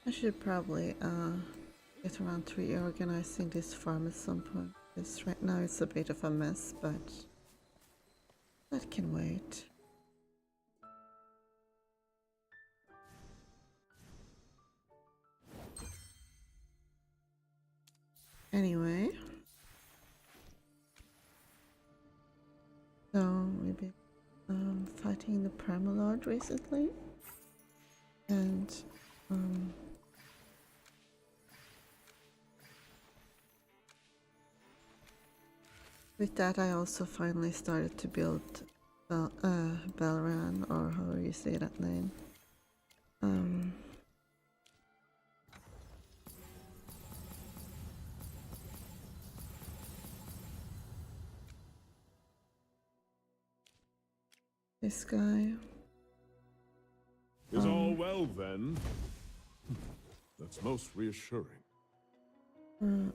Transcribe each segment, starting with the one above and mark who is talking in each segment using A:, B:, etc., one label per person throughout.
A: I should probably get around to reorganizing this farm at some point. Because right now it's a bit of a mess, but that can wait. Anyway. So we've been fighting the Primalord recently. And with that I also finally started to build Belran, or however you say that name. This guy.
B: Is all well then? That's most reassuring.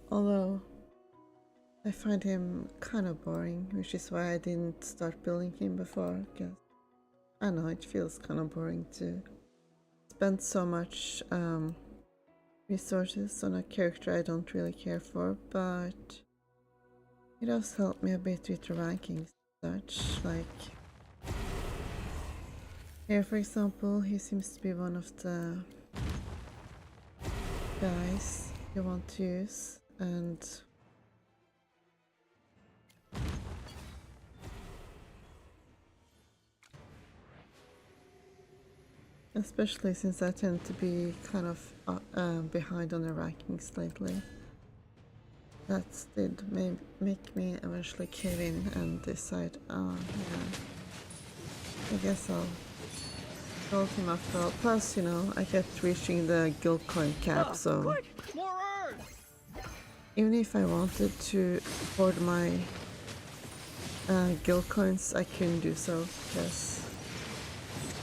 A: Although I find him kind of boring, which is why I didn't start building him before, because I know it feels kind of boring to spend so much resources on a character I don't really care for, but it does help me a bit with the rankings and such. Like here, for example, he seems to be one of the guys you want to use, and especially since I tend to be kind of behind on the rankings lately. That did make me eventually cave in and decide, oh yeah, I guess I'll build him after all. Plus, you know, I kept reaching the guild coin cap, so
C: Quick! More earth!
A: even if I wanted to hoard my guild coins, I couldn't do so, because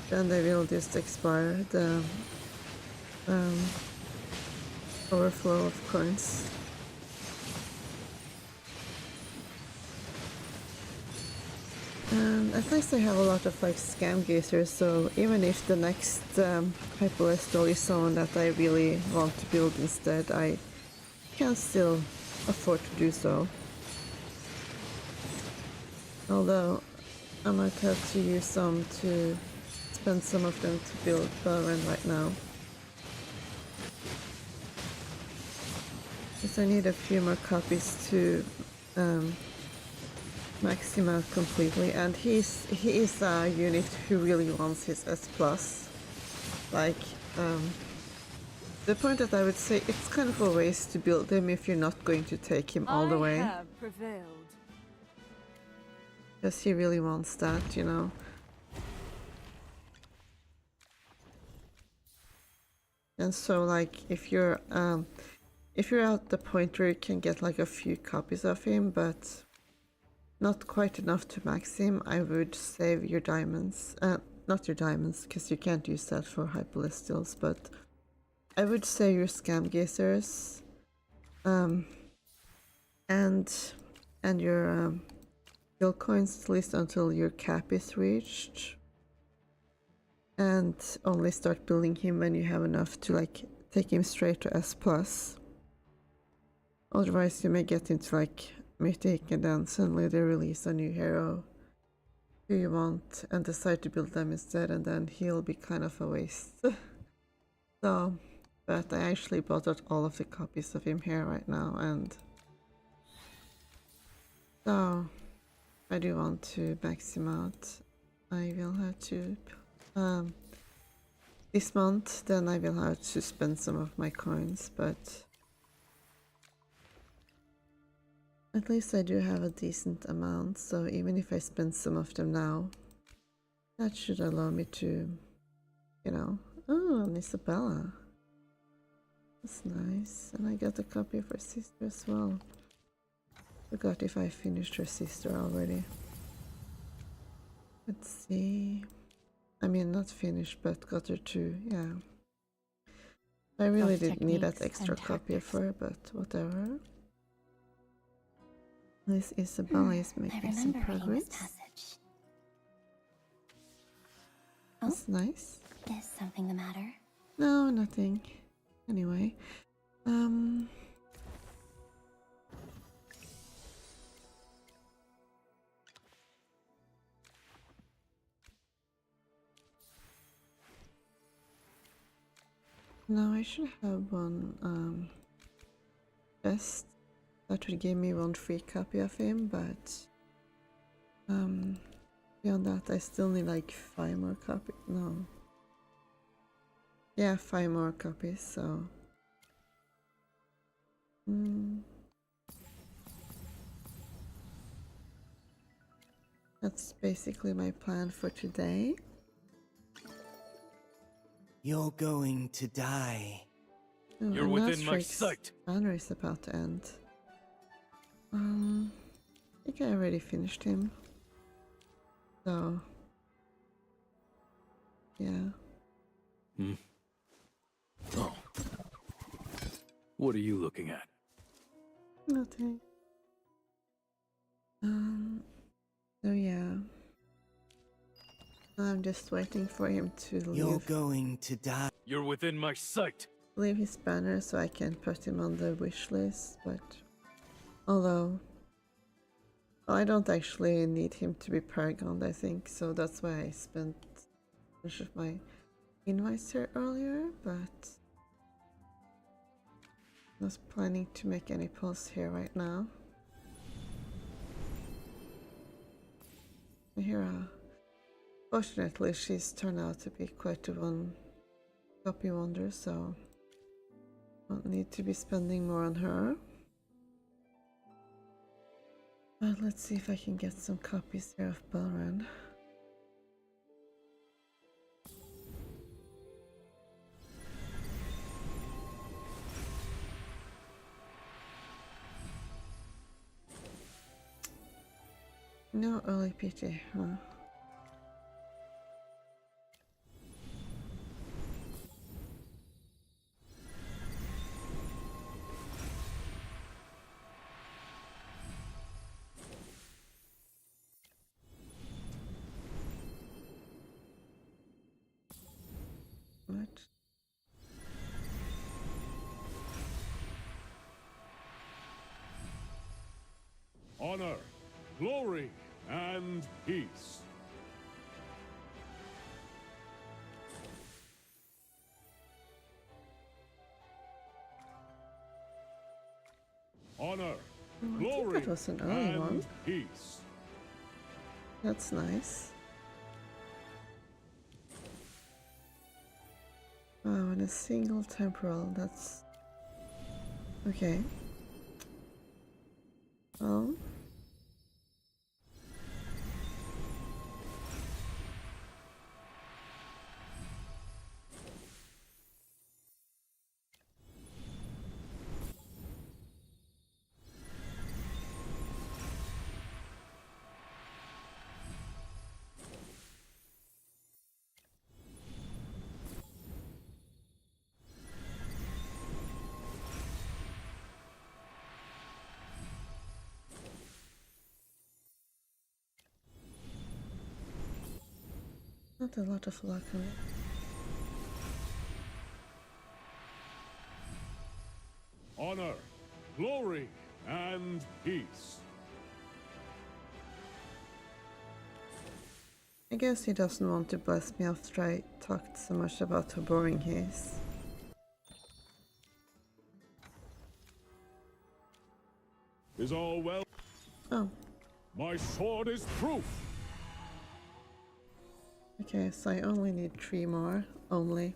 A: then they will just expire, the overflow of coins. And at least I have a lot of like scam gazers, so even if the next hyperlistol is someone that I really want to build instead, I can still afford to do so. Although I might have to use some to spend some of them to build Belren right now. Because I need a few more copies to max him out completely, and he is a unit who really wants his S+. Like, the point that I would say it's kind of a waste to build him if you're not going to take him all the way.
D: I have prevailed.
A: Because he really wants that, you know. And so, like, if you're at the point where you can get like a few copies of him, but not quite enough to max him, I would save your diamonds. Not your diamonds, because you can't use that for hyperlistils, but I would save your scam gazers, and your guild coins, at least until your cap is reached, and only start building him when you have enough to like take him straight to S+. Otherwise you may get into like Mythic, and then suddenly they release a new hero who you want and decide to build them instead, and then he'll be kind of a waste. So, but I actually bought out all of the copies of him here right now, and so I do want to max him out. I will have to this month, then I will have to spend some of my coins, but at least I do have a decent amount, so even if I spend some of them now, that should allow me to, you know... Oh, an Isabella. That's nice. And I got a copy of her sister as well. Forgot if I finished her sister already. Let's see... I mean, not finished, but got her too, yeah. I really didn't need that extra copy of her, but whatever. This Isabella is making some progress. That's nice.
E: Is something the matter?
A: No, nothing. Anyway, now I should have one chest that would give me one free copy of him, but beyond that I still need like 5 more copies. No. Yeah, 5 more copies, so that's basically my plan for today.
C: You're going to die.
A: Oh,
D: You're
A: and
D: within my
A: Nastrik's
D: sight.
A: banner is about to end. I think I already finished him. So, yeah.
D: Oh. What are you looking at?
A: Nothing. So yeah. I'm just waiting for him to
C: You're
A: leave,
C: going to die.
D: You're within my sight.
A: leave his banner so I can put him on the wish list, but although I don't actually need him to be paragoned, I think, so that's why I spent a bunch of my invites here earlier, but I was planning to make any pulls here right now. Hira, fortunately, she's turned out to be quite a one copy wonder, so don't need to be spending more on her. But let's see if I can get some copies here of Belran. No early PT, huh? What?
B: Honor, glory, and peace. Honor,
A: Oh, I think
B: glory,
A: that was an early
B: and
A: one.
B: peace.
A: That's nice. Wow, and a single temporal, that's... Okay. Well... Not a lot of luck on it.
B: Honor, glory, and peace.
A: I guess he doesn't want to bless me after I talked so much about how boring he is.
B: Is all well?
A: Oh,
B: My sword is proof.
A: okay, so I only need 3 more, only.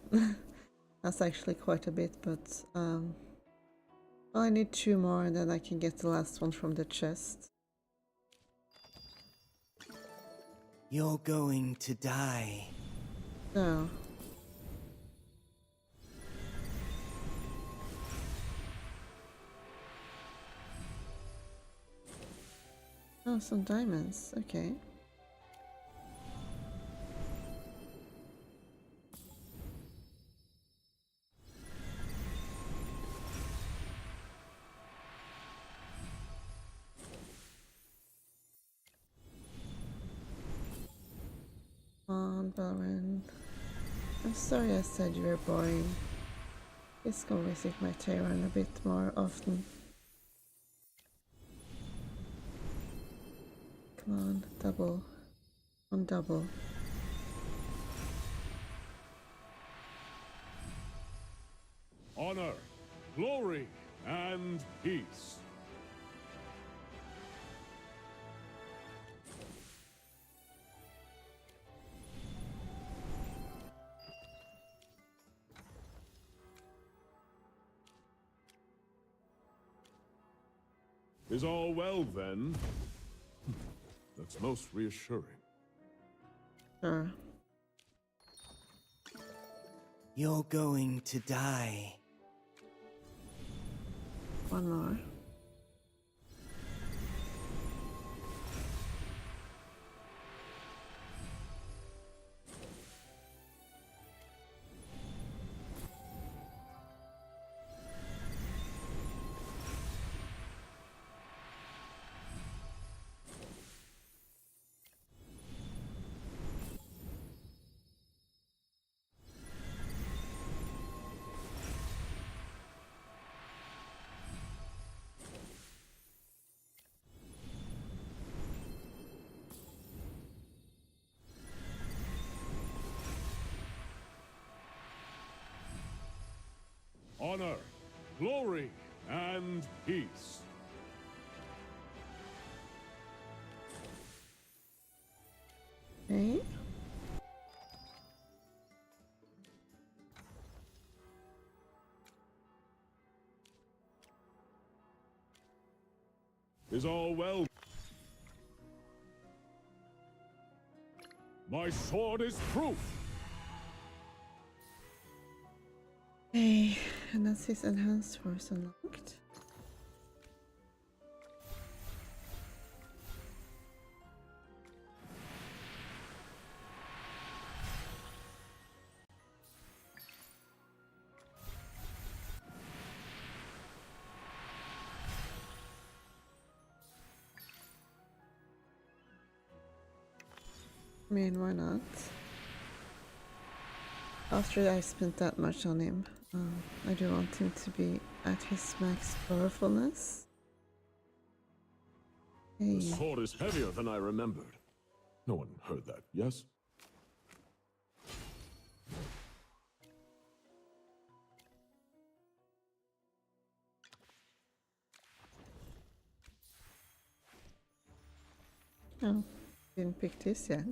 A: That's actually quite a bit, but well, I need 2 more and then I can get the last one from the chest.
C: You're going to die.
A: So... Oh, some diamonds, okay. Come on, Balrin. I'm sorry I said you were boring. Let's go visit my tavern a bit more often. Come on, double. On double.
B: Honor, glory, and peace. Is all well, then? That's most reassuring.
A: Sure.
C: You're going to die.
A: One more.
B: Honor, glory, and peace.
A: Okay.
B: Is all well? My sword is proof.
A: Okay, and that's his enhanced force unlocked. I mean, why not? After I spent that much on him, I do want him to be at his max powerfulness. Hey.
B: The sword is heavier than I remembered. No one heard that, yes?
A: Oh, didn't pick this yet.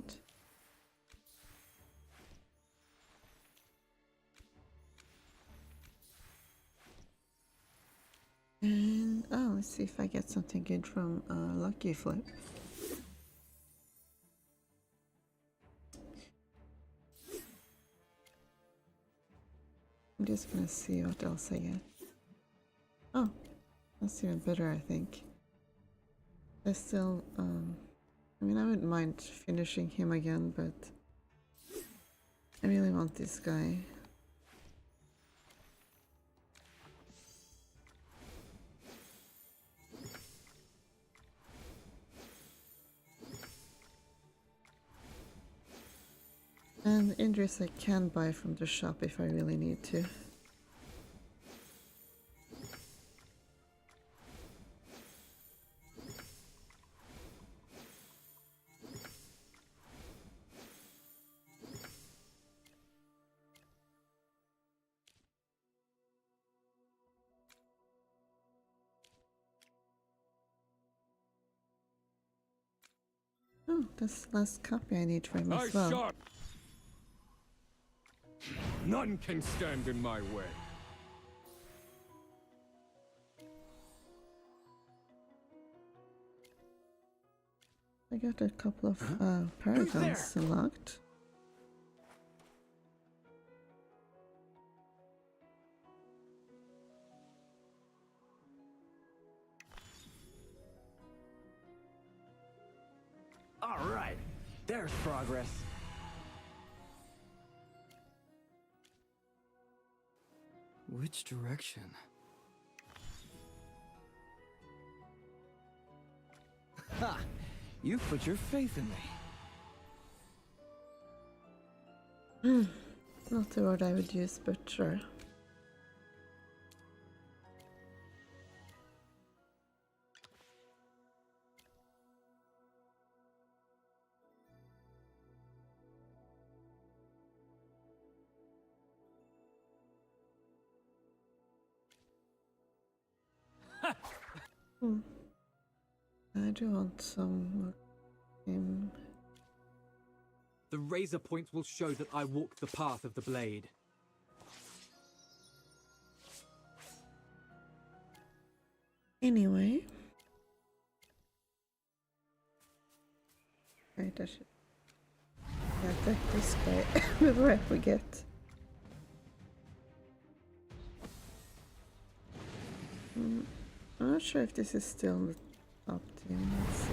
A: And oh, let's see if I get something good from Lucky Flip. I'm just gonna see what else I get. Oh, that's even better, I think. I still, I mean, I wouldn't mind finishing him again, but I really want this guy. And injuries I can buy from the shop if I really need to. Oh, that's the last copy I need for him as well.
D: shot. None can stand in my way.
A: I got a couple of paragons unlocked.
E: All right, there's progress.
D: Which direction?
E: Ha! You've put your faith in me.
A: Not the word I would use, but sure. I do want some more game.
F: The razor points will show that I walked the path of the blade.
A: Anyway. Right, I should attack this guy before I forget. I'm not sure if this is still the top team. Let's see.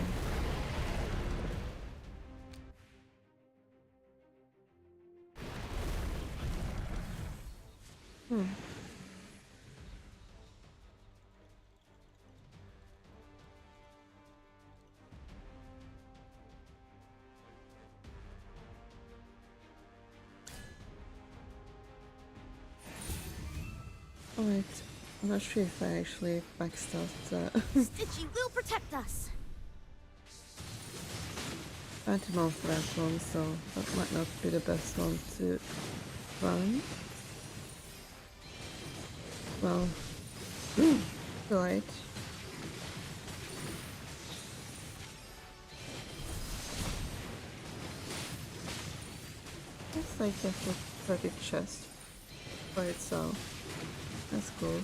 A: Oh wait, I'm not sure if I actually maxed out
G: Stitchy will protect us.
A: Antimon for that one, so that might not be the best one to run. Well, too late. Guess I get a 30 chest by itself. That's cool.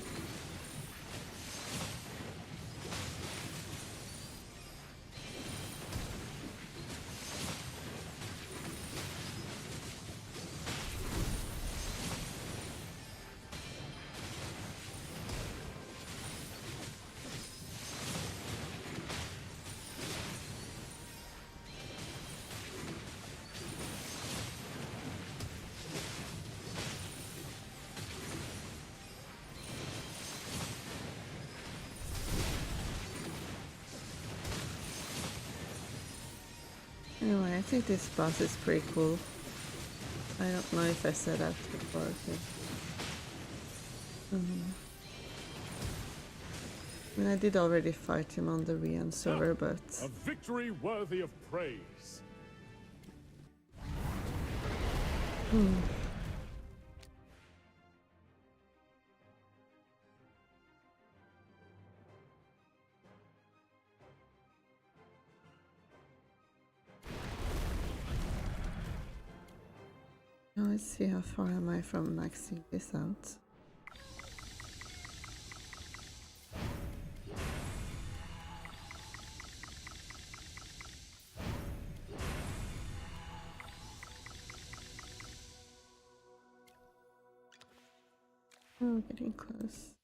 A: Anyway, I think this boss is pretty cool. I don't know if I said that before. Okay. I mean, I did already fight him on the Rian server, but
B: A victory worthy of praise.
A: now let's see how far am I from maxing this out. Oh, getting close.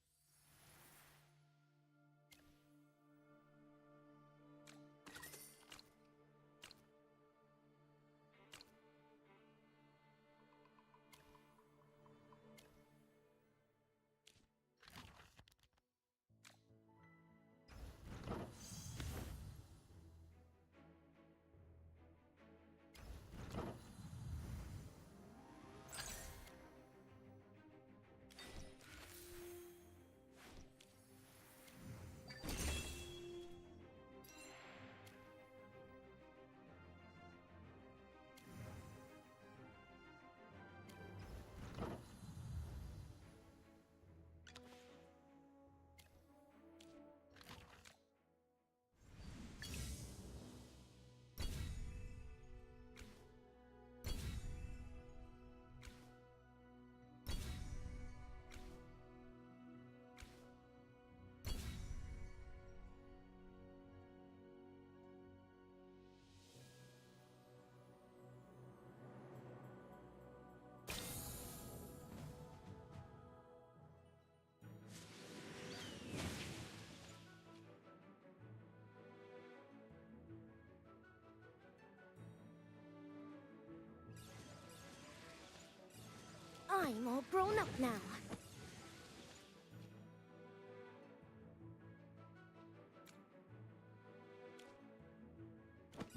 G: I'm all grown up now.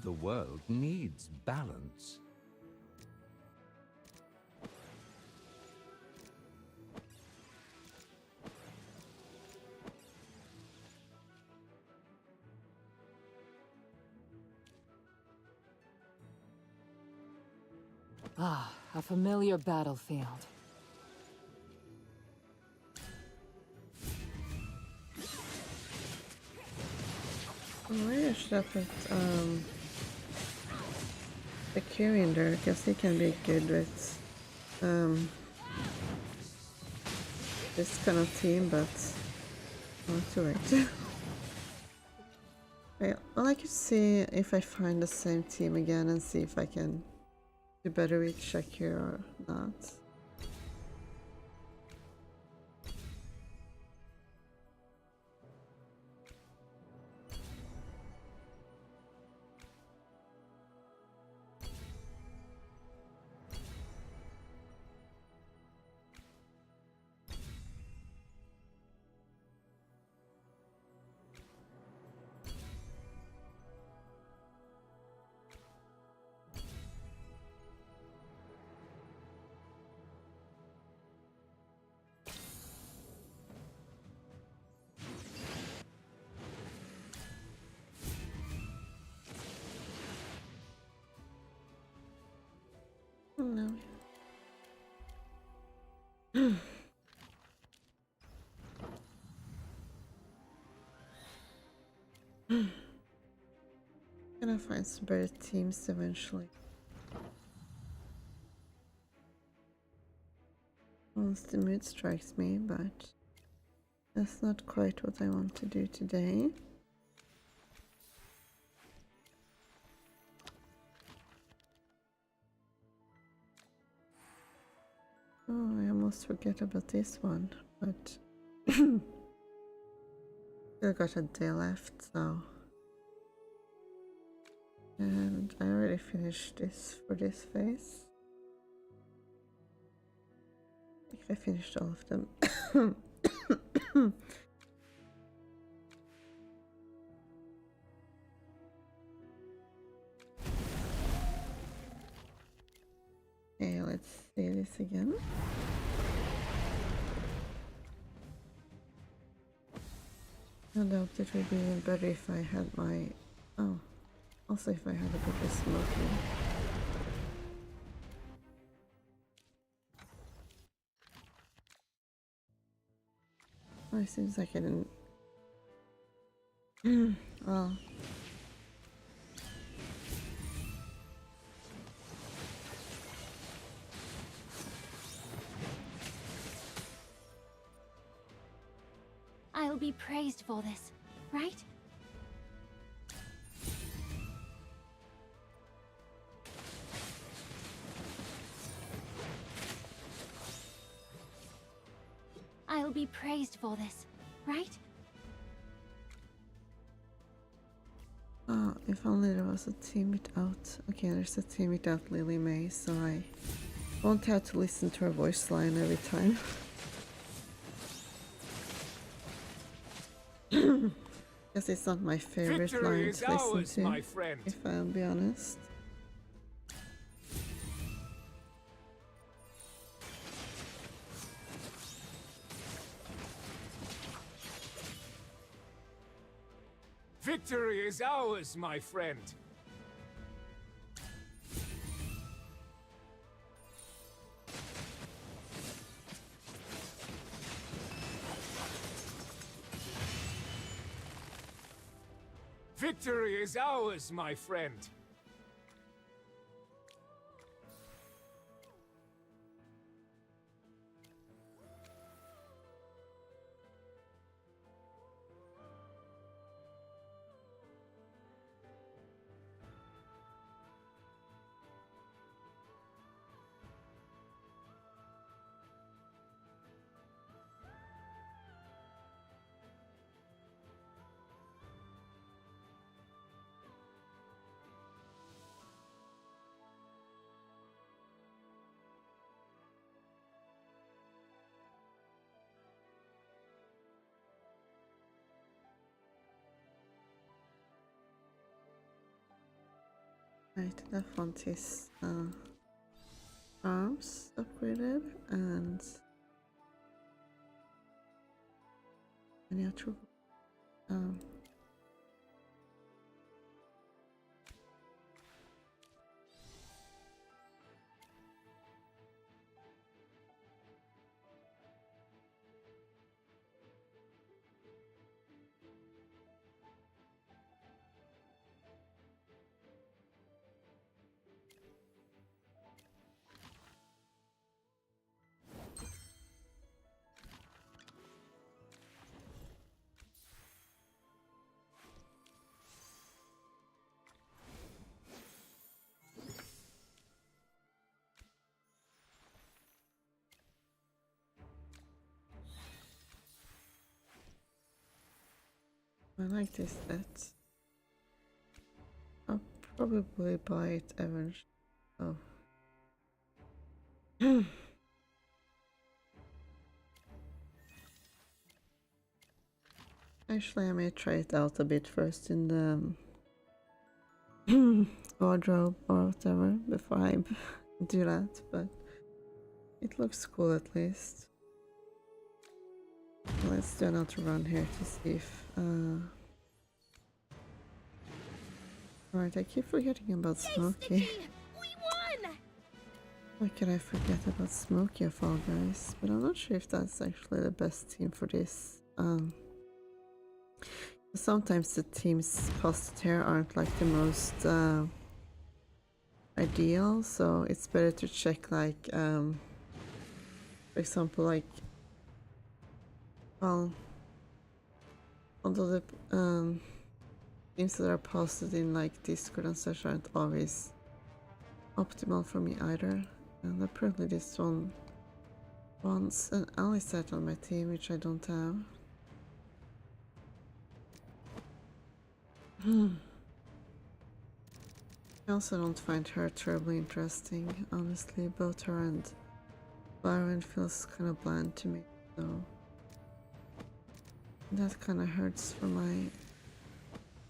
H: The world needs balance.
I: Ah, a familiar battlefield.
A: Maybe I should have put the Q in there because he can be good with this kind of team, but not too late. Well, I could see if I find the same team again and see if I can do better with Shakir or not. No. Gonna find some better teams eventually. Once the mood strikes me, but that's not quite what I want to do today. Oh, I almost forget about this one, but still got a day left, so. And I already finished this for this phase. I think I finished all of them. Okay, let's see this again. I doubt it would be better if I had my... Oh, also if I had a better smoking. Oh, it seems like I didn't... well...
G: I'll be praised for this, right? I'll be praised for this, right?
A: Oh, if only there was a team without... Okay, there's a team without Lily May, so I won't have to listen to her voice line every time. Because it's not my favorite line to listen to,
E: my friend.
A: if I'll be honest.
E: Victory is ours, my friend. Victory is ours, my friend.
A: Right, that font is arms upgraded and any other I like this set. I'll probably buy it eventually. Oh. Actually, I may try it out a bit first in the wardrobe or whatever before I do that, but it looks cool at least. Let's do another run here to see if... Right, I keep forgetting about Smokey. Why can I forget about Smokey of all guys? But I'm not sure if that's actually the best team for this. Sometimes the teams posted here aren't like the most ideal, so it's better to check like, for example, like, well, although the teams that are posted in like Discord and such aren't always optimal for me either. And apparently this one wants an ally set on my team, which I don't have. I also don't find her terribly interesting, honestly. Both her and Byron feels kind of bland to me, so that kind of hurts for my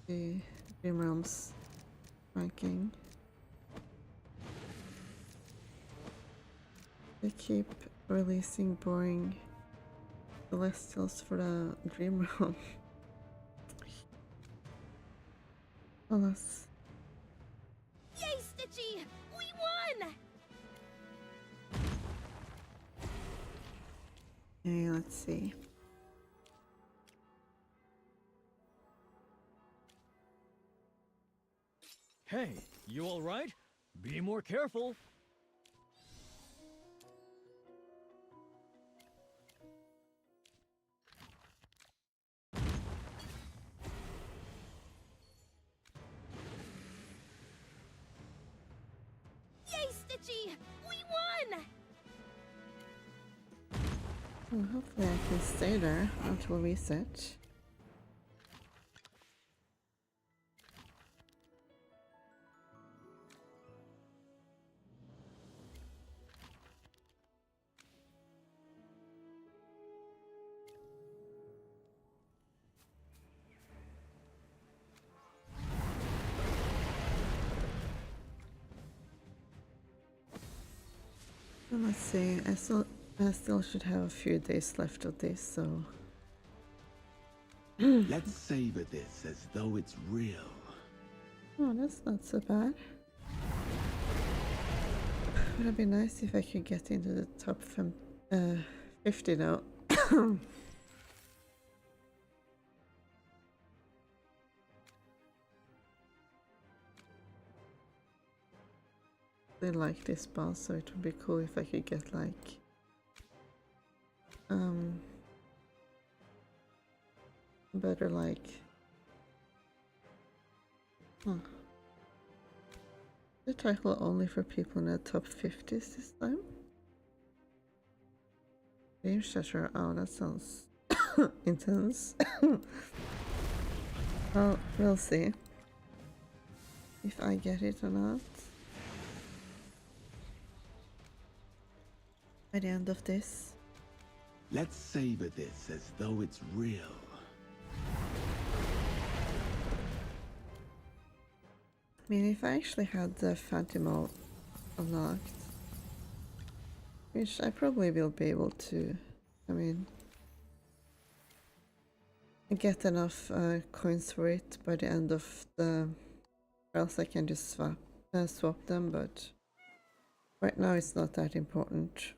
A: Dream Realms ranking. They keep releasing boring Celestials for the Dream Realm. Alas.
G: Yay, Stitchy! We won!
A: Okay, let's see.
D: Hey, you all right? Be more careful.
G: Yay, Stitchy! We won!
A: Well, hopefully I can stay there until reset. Well, let's see, I still should have a few days left of this, so...
J: Let's savor this as though it's real.
A: Oh, that's not so bad. It would be nice if I could get into the top 50 now. I like this boss, so it would be cool if I could get like better like the title only for people in the top 50s this time. Game shutter, oh that sounds intense. Well, we'll see if I get it or not. By the end of this.
J: Let's savor this as though it's real.
A: I mean, if I actually had the Phantom unlocked, which I probably will be able to, I mean, get enough coins for it by the end of the, or else I can just swap them, but right now it's not that important.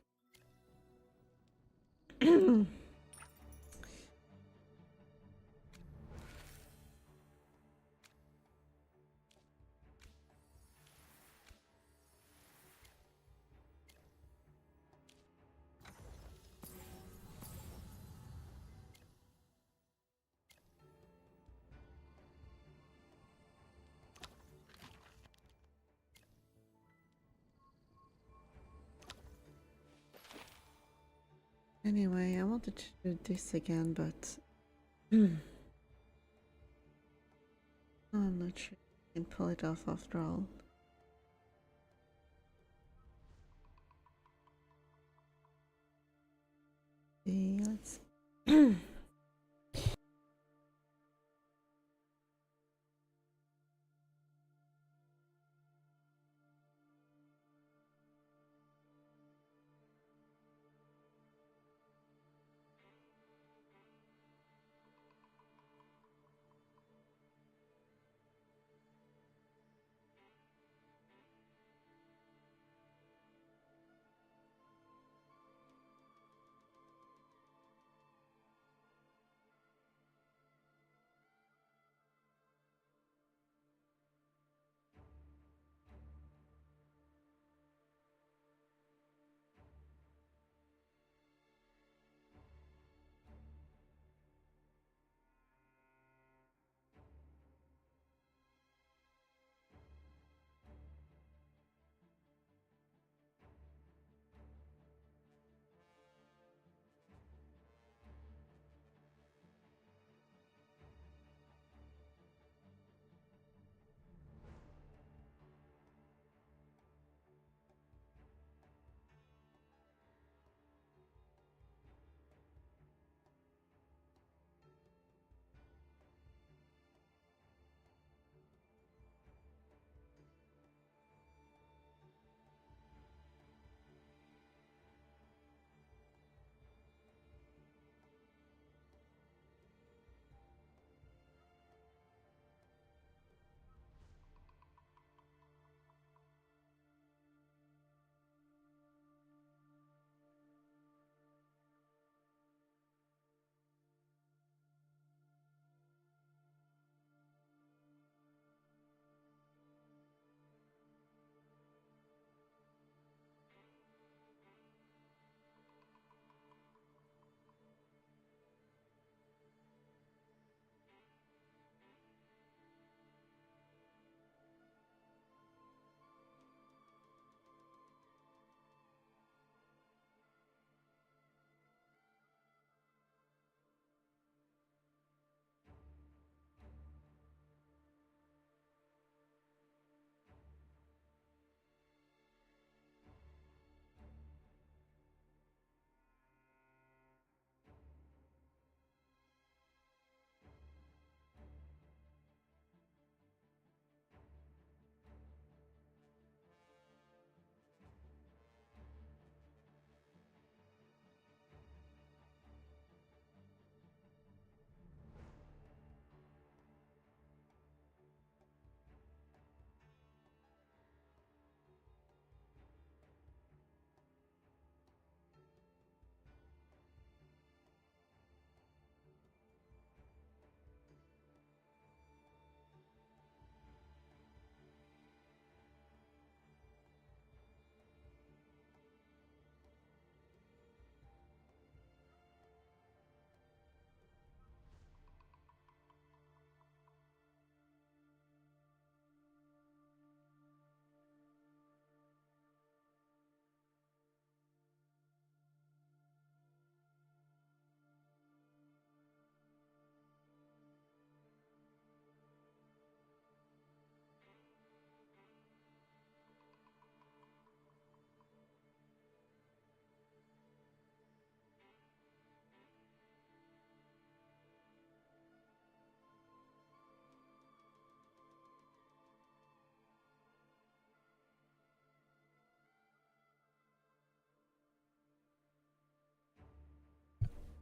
A: Anyway, I wanted to do this again, but I'm not sure I can pull it off after all. See, let's see.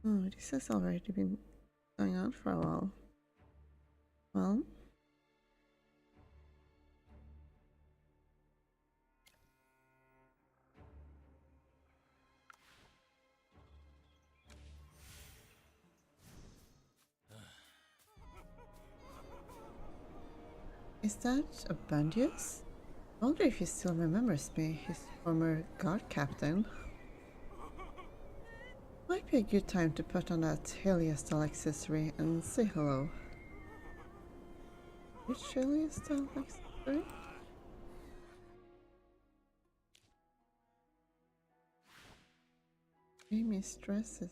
A: Oh, this has already been going on for a while. Well, is that Abandius? I wonder if he still remembers me, his former guard captain. Might be a good time to put on that Heliostal accessory and say hello. Which Heliostal accessory? Amy's dresses.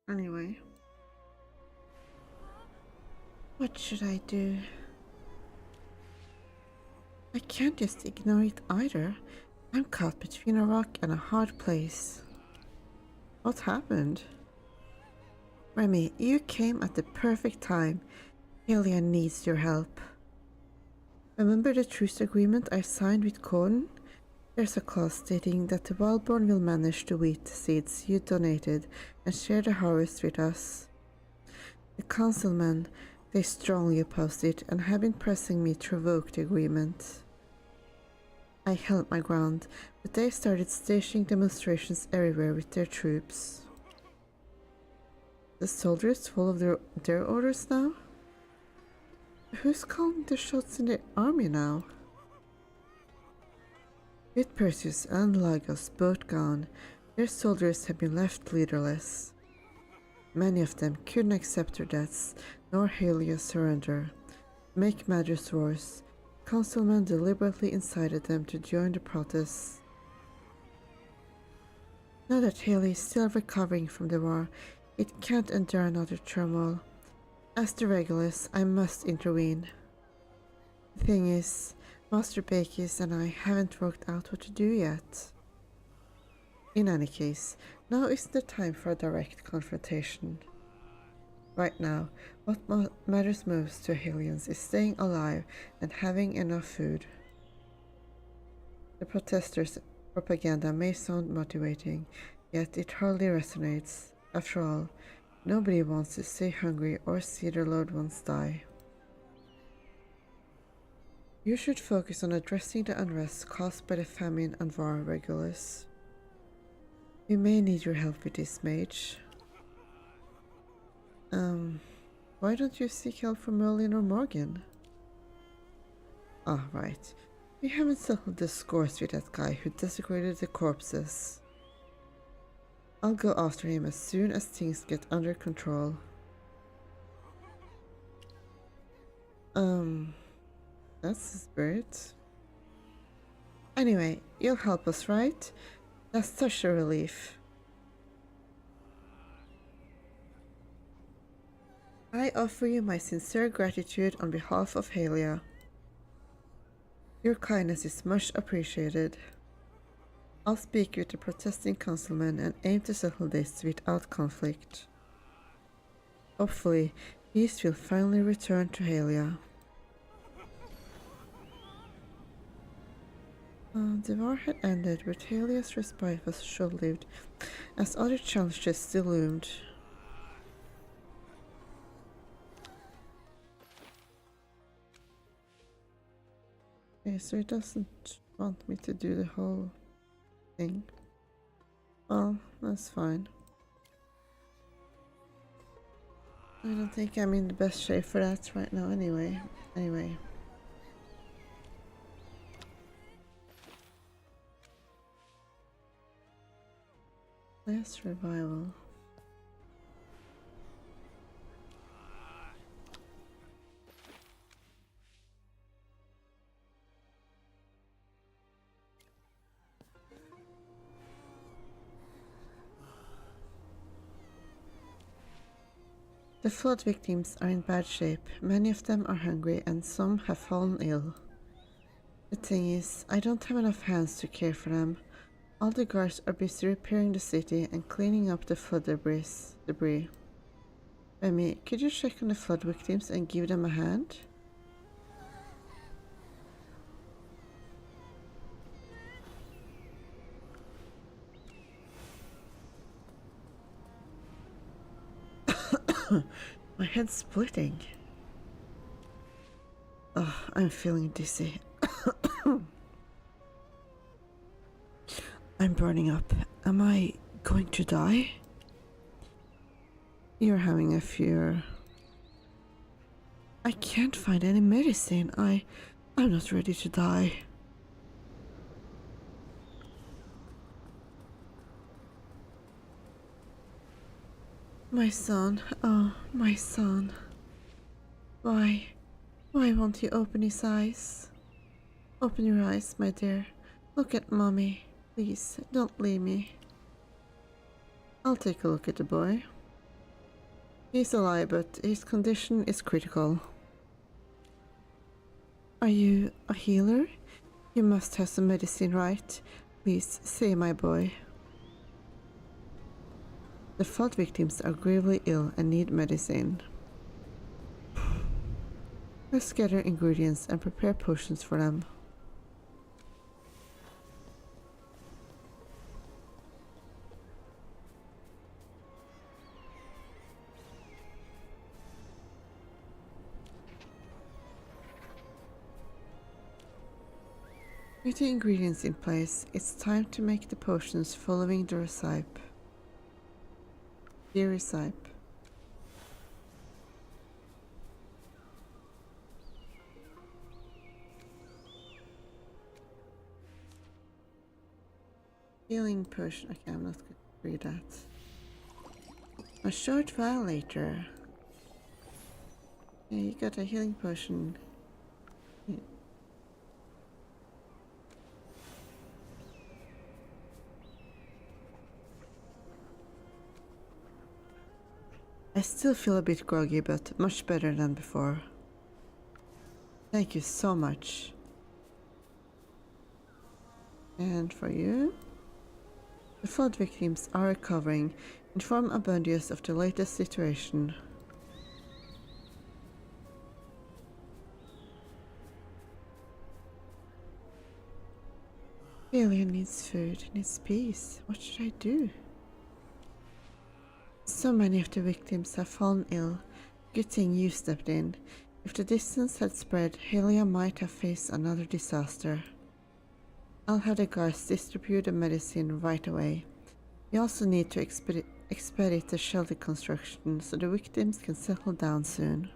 A: Anyway. What should I do? I can't just ignore it either. I'm caught between a rock and a hard place. What happened? Remy, you came at the perfect time. Helia needs your help. Remember the truce agreement I signed with Corn? There's a clause stating that the Wildborn will manage the wheat seeds you donated and share the harvest with us. The councilmen, they strongly opposed it and have been pressing me to revoke the agreement. I held my ground, but they started staging demonstrations everywhere with their troops. The soldiers follow their orders now? Who's calling the shots in the army now? With Perseus and Lagos both gone, their soldiers have been left leaderless. Many of them couldn't accept their deaths, nor Helia's surrender. To make matters worse, councilmen deliberately incited them to join the protests. Now that Helia is still recovering from the war, it can't endure another turmoil. As the Regulus, I must intervene. The thing is, Master Bakis and I haven't worked out what to do yet. In any case, now isn't the time for a direct confrontation. Right now, what matters most to Helians is staying alive and having enough food. The protesters' propaganda may sound motivating, yet it hardly resonates. After all, nobody wants to stay hungry or see their loved ones die. You should focus on addressing the unrest caused by the famine and war, Regulus. We may need your help with this, mage. Why don't you seek help from Merlin or Morgan? Ah, right. We haven't settled the scores with that guy who desecrated the corpses. I'll go after him as soon as things get under control. That's the spirit. Anyway, you'll help us, right? That's such a relief. I offer you my sincere gratitude on behalf of Helia. Your kindness is much appreciated. I'll speak with the protesting councilmen and aim to settle this without conflict. Hopefully, peace will finally return to Helia. The war had ended, but Helia's respite was short-lived, as other challenges still loomed. Okay, so it doesn't want me to do the whole thing. Well, that's fine. I don't think I'm in the best shape for that right now anyway. Last revival. The flood victims are in bad shape. Many of them are hungry and some have fallen ill. The thing is, I don't have enough hands to care for them. All the guards are busy repairing the city and cleaning up the flood debris. Remy, could you check on the flood victims and give them a hand? My head's splitting. Oh, I'm feeling dizzy. I'm burning up. Am I going to die? You're having a fever. I can't find any medicine. I'm not ready to die. My son, oh, my son. Why won't he open his eyes? Open your eyes, my dear. Look at mommy. Please, don't leave me. I'll take a look at the boy. He's alive, but his condition is critical. Are you a healer? You must have some medicine, right? Please, say my boy. The flood victims are gravely ill and need medicine. Let's gather ingredients and prepare potions for them. With the ingredients in place, it's time to make the potions following the recipe. The recipe. Healing potion. Okay, I'm not going to read that. A short while later. Yeah, you got a healing potion. Yeah. I still feel a bit groggy, but much better than before. Thank you so much. And for you? The flood victims are recovering. Inform Abundius of the latest situation. Alien needs food, needs peace. What should I do? So many of the victims have fallen ill. Good thing you stepped in. If the distance had spread, Helia might have faced another disaster. I'll have the guards distribute the medicine right away. We also need to expedite the shelter construction so the victims can settle down soon.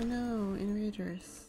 A: Oh no, invaders.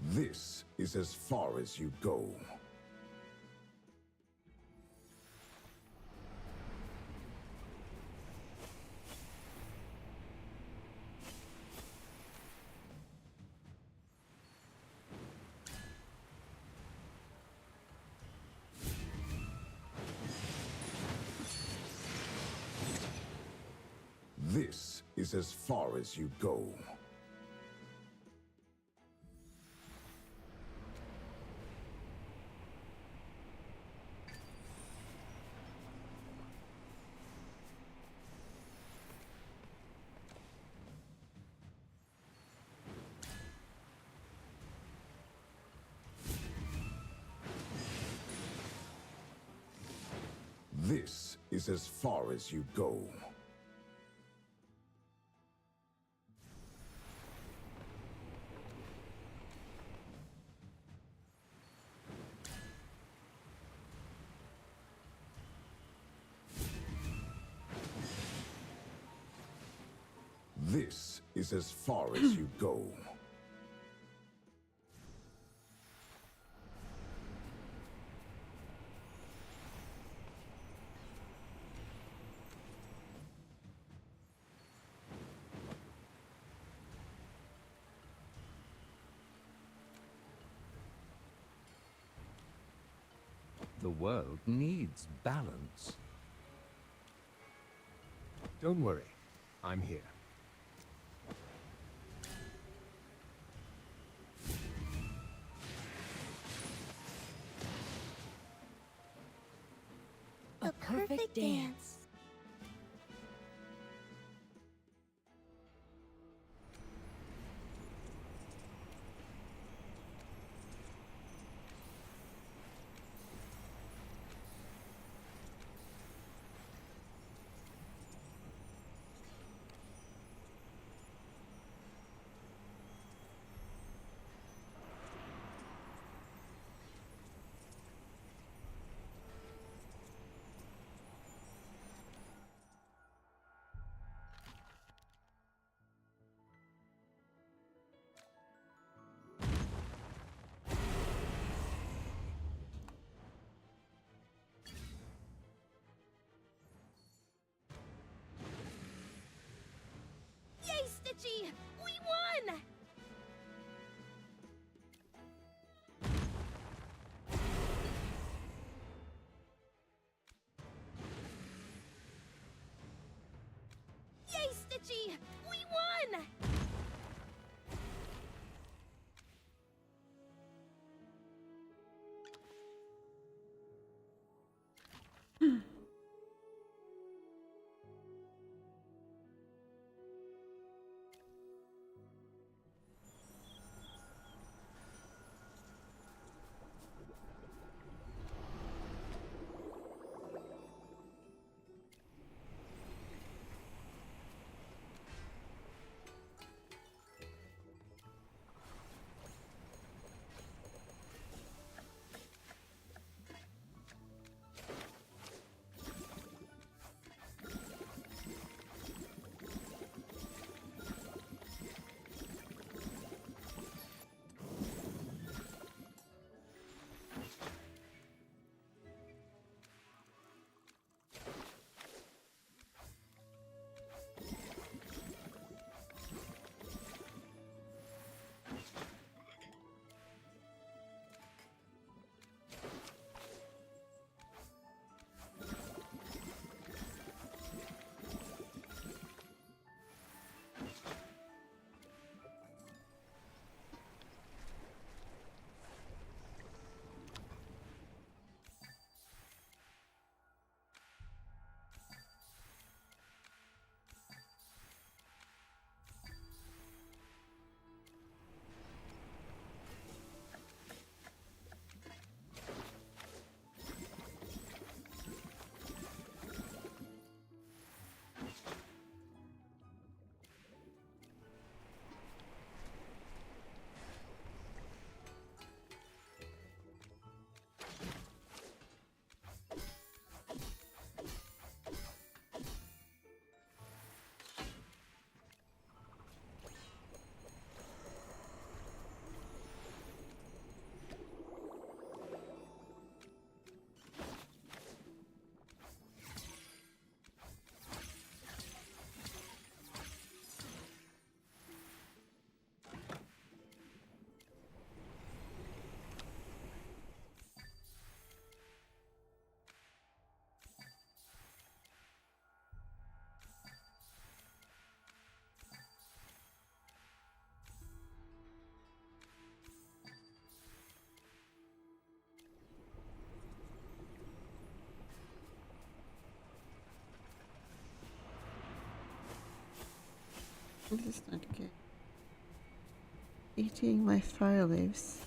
B: This is as far as you go. This is as far as you go. This is as far as you go. This is as far as you go.
H: The world needs balance.
J: Don't worry. I'm here.
G: A perfect dance. Yay, Stitchy! We won! Yay, Stitchy! We won!
A: This is not good. Eating my fire leaves.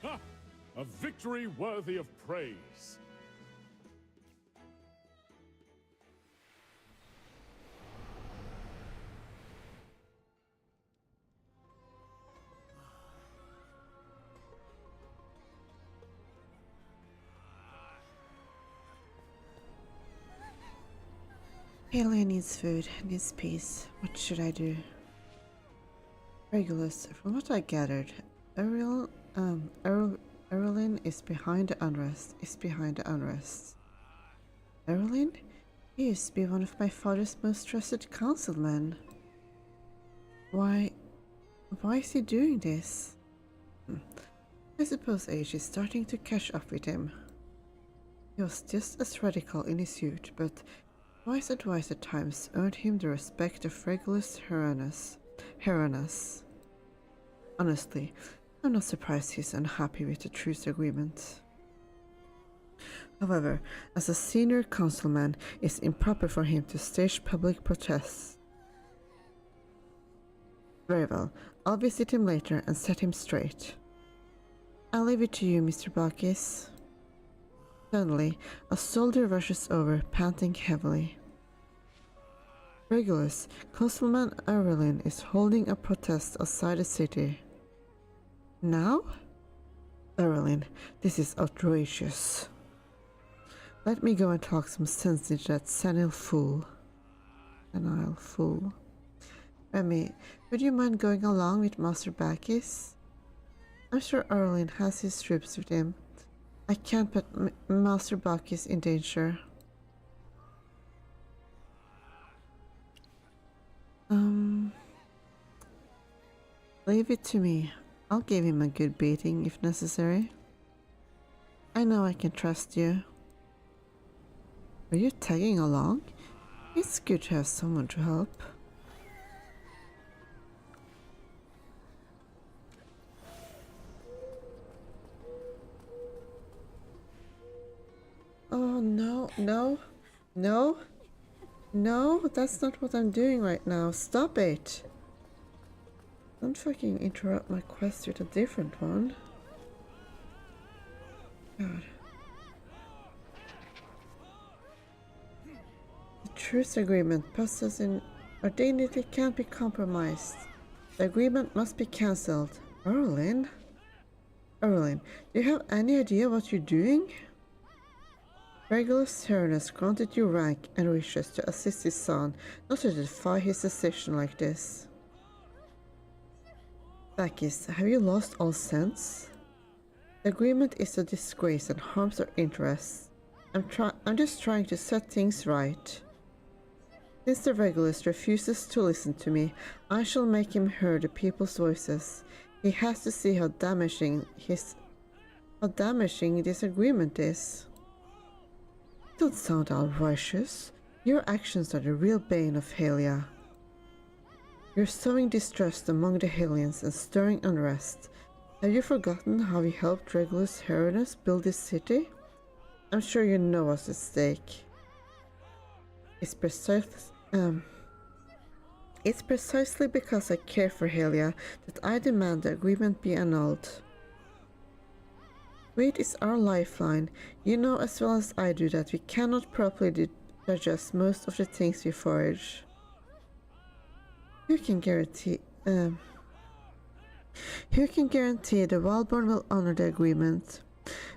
B: Ha! A victory worthy of praise.
A: Helia needs food, needs peace. What should I do? Regulus, from what I gathered, Erlin is behind the unrest. Erlin? He used to be one of my father's most trusted councilmen. Why is he doing this? I suppose age is starting to catch up with him. He was just as radical in his youth, but wise advice at times earned him the respect of Regulus Heranus. Honestly, I'm not surprised he's unhappy with the truce agreement. However, as a senior councilman, it's improper for him to stage public protests. Very well, I'll visit him later and set him straight. I'll leave it to you, Mr. Bacchus. Suddenly, a soldier rushes over, panting heavily. Regulus, Councilman Erlin is holding a protest outside the city. Now? Erlin, this is outrageous. Let me go and talk some sense into that senile fool. Remy, would you mind going along with Master Bacchus? I'm sure Erlin has his troops with him. I can't put Master Bacchus in danger. Leave it to me. I'll give him a good beating if necessary. I know I can trust you. Are you tagging along? It's good to have someone to help. Oh no, that's not what I'm doing right now. Stop it. Don't fucking interrupt my quest with a different one. God. The truce agreement puts us in. Our dignity can't be compromised. The agreement must be cancelled. Erlin, do you have any idea what you're doing? Regulus Tyrannus granted you rank and wishes to assist his son, not to defy his decision like this. Bacchus, have you lost all sense? The agreement is a disgrace and harms our interests. I'm just trying to set things right. Since the Regulus refuses to listen to me, I shall make him hear the people's voices. He has to see how damaging this agreement is. Don't sound outrageous. Your actions are the real bane of Helia. You're sowing distrust among the Helians and stirring unrest. Have you forgotten how we helped Regulus Heranus build this city? I'm sure you know what's at stake. It's precisely because I care for Helia that I demand the agreement be annulled. Wheat is our lifeline. You know as well as I do that we cannot properly digest most of the things we forage. Who can guarantee the Wildborn will honor the agreement?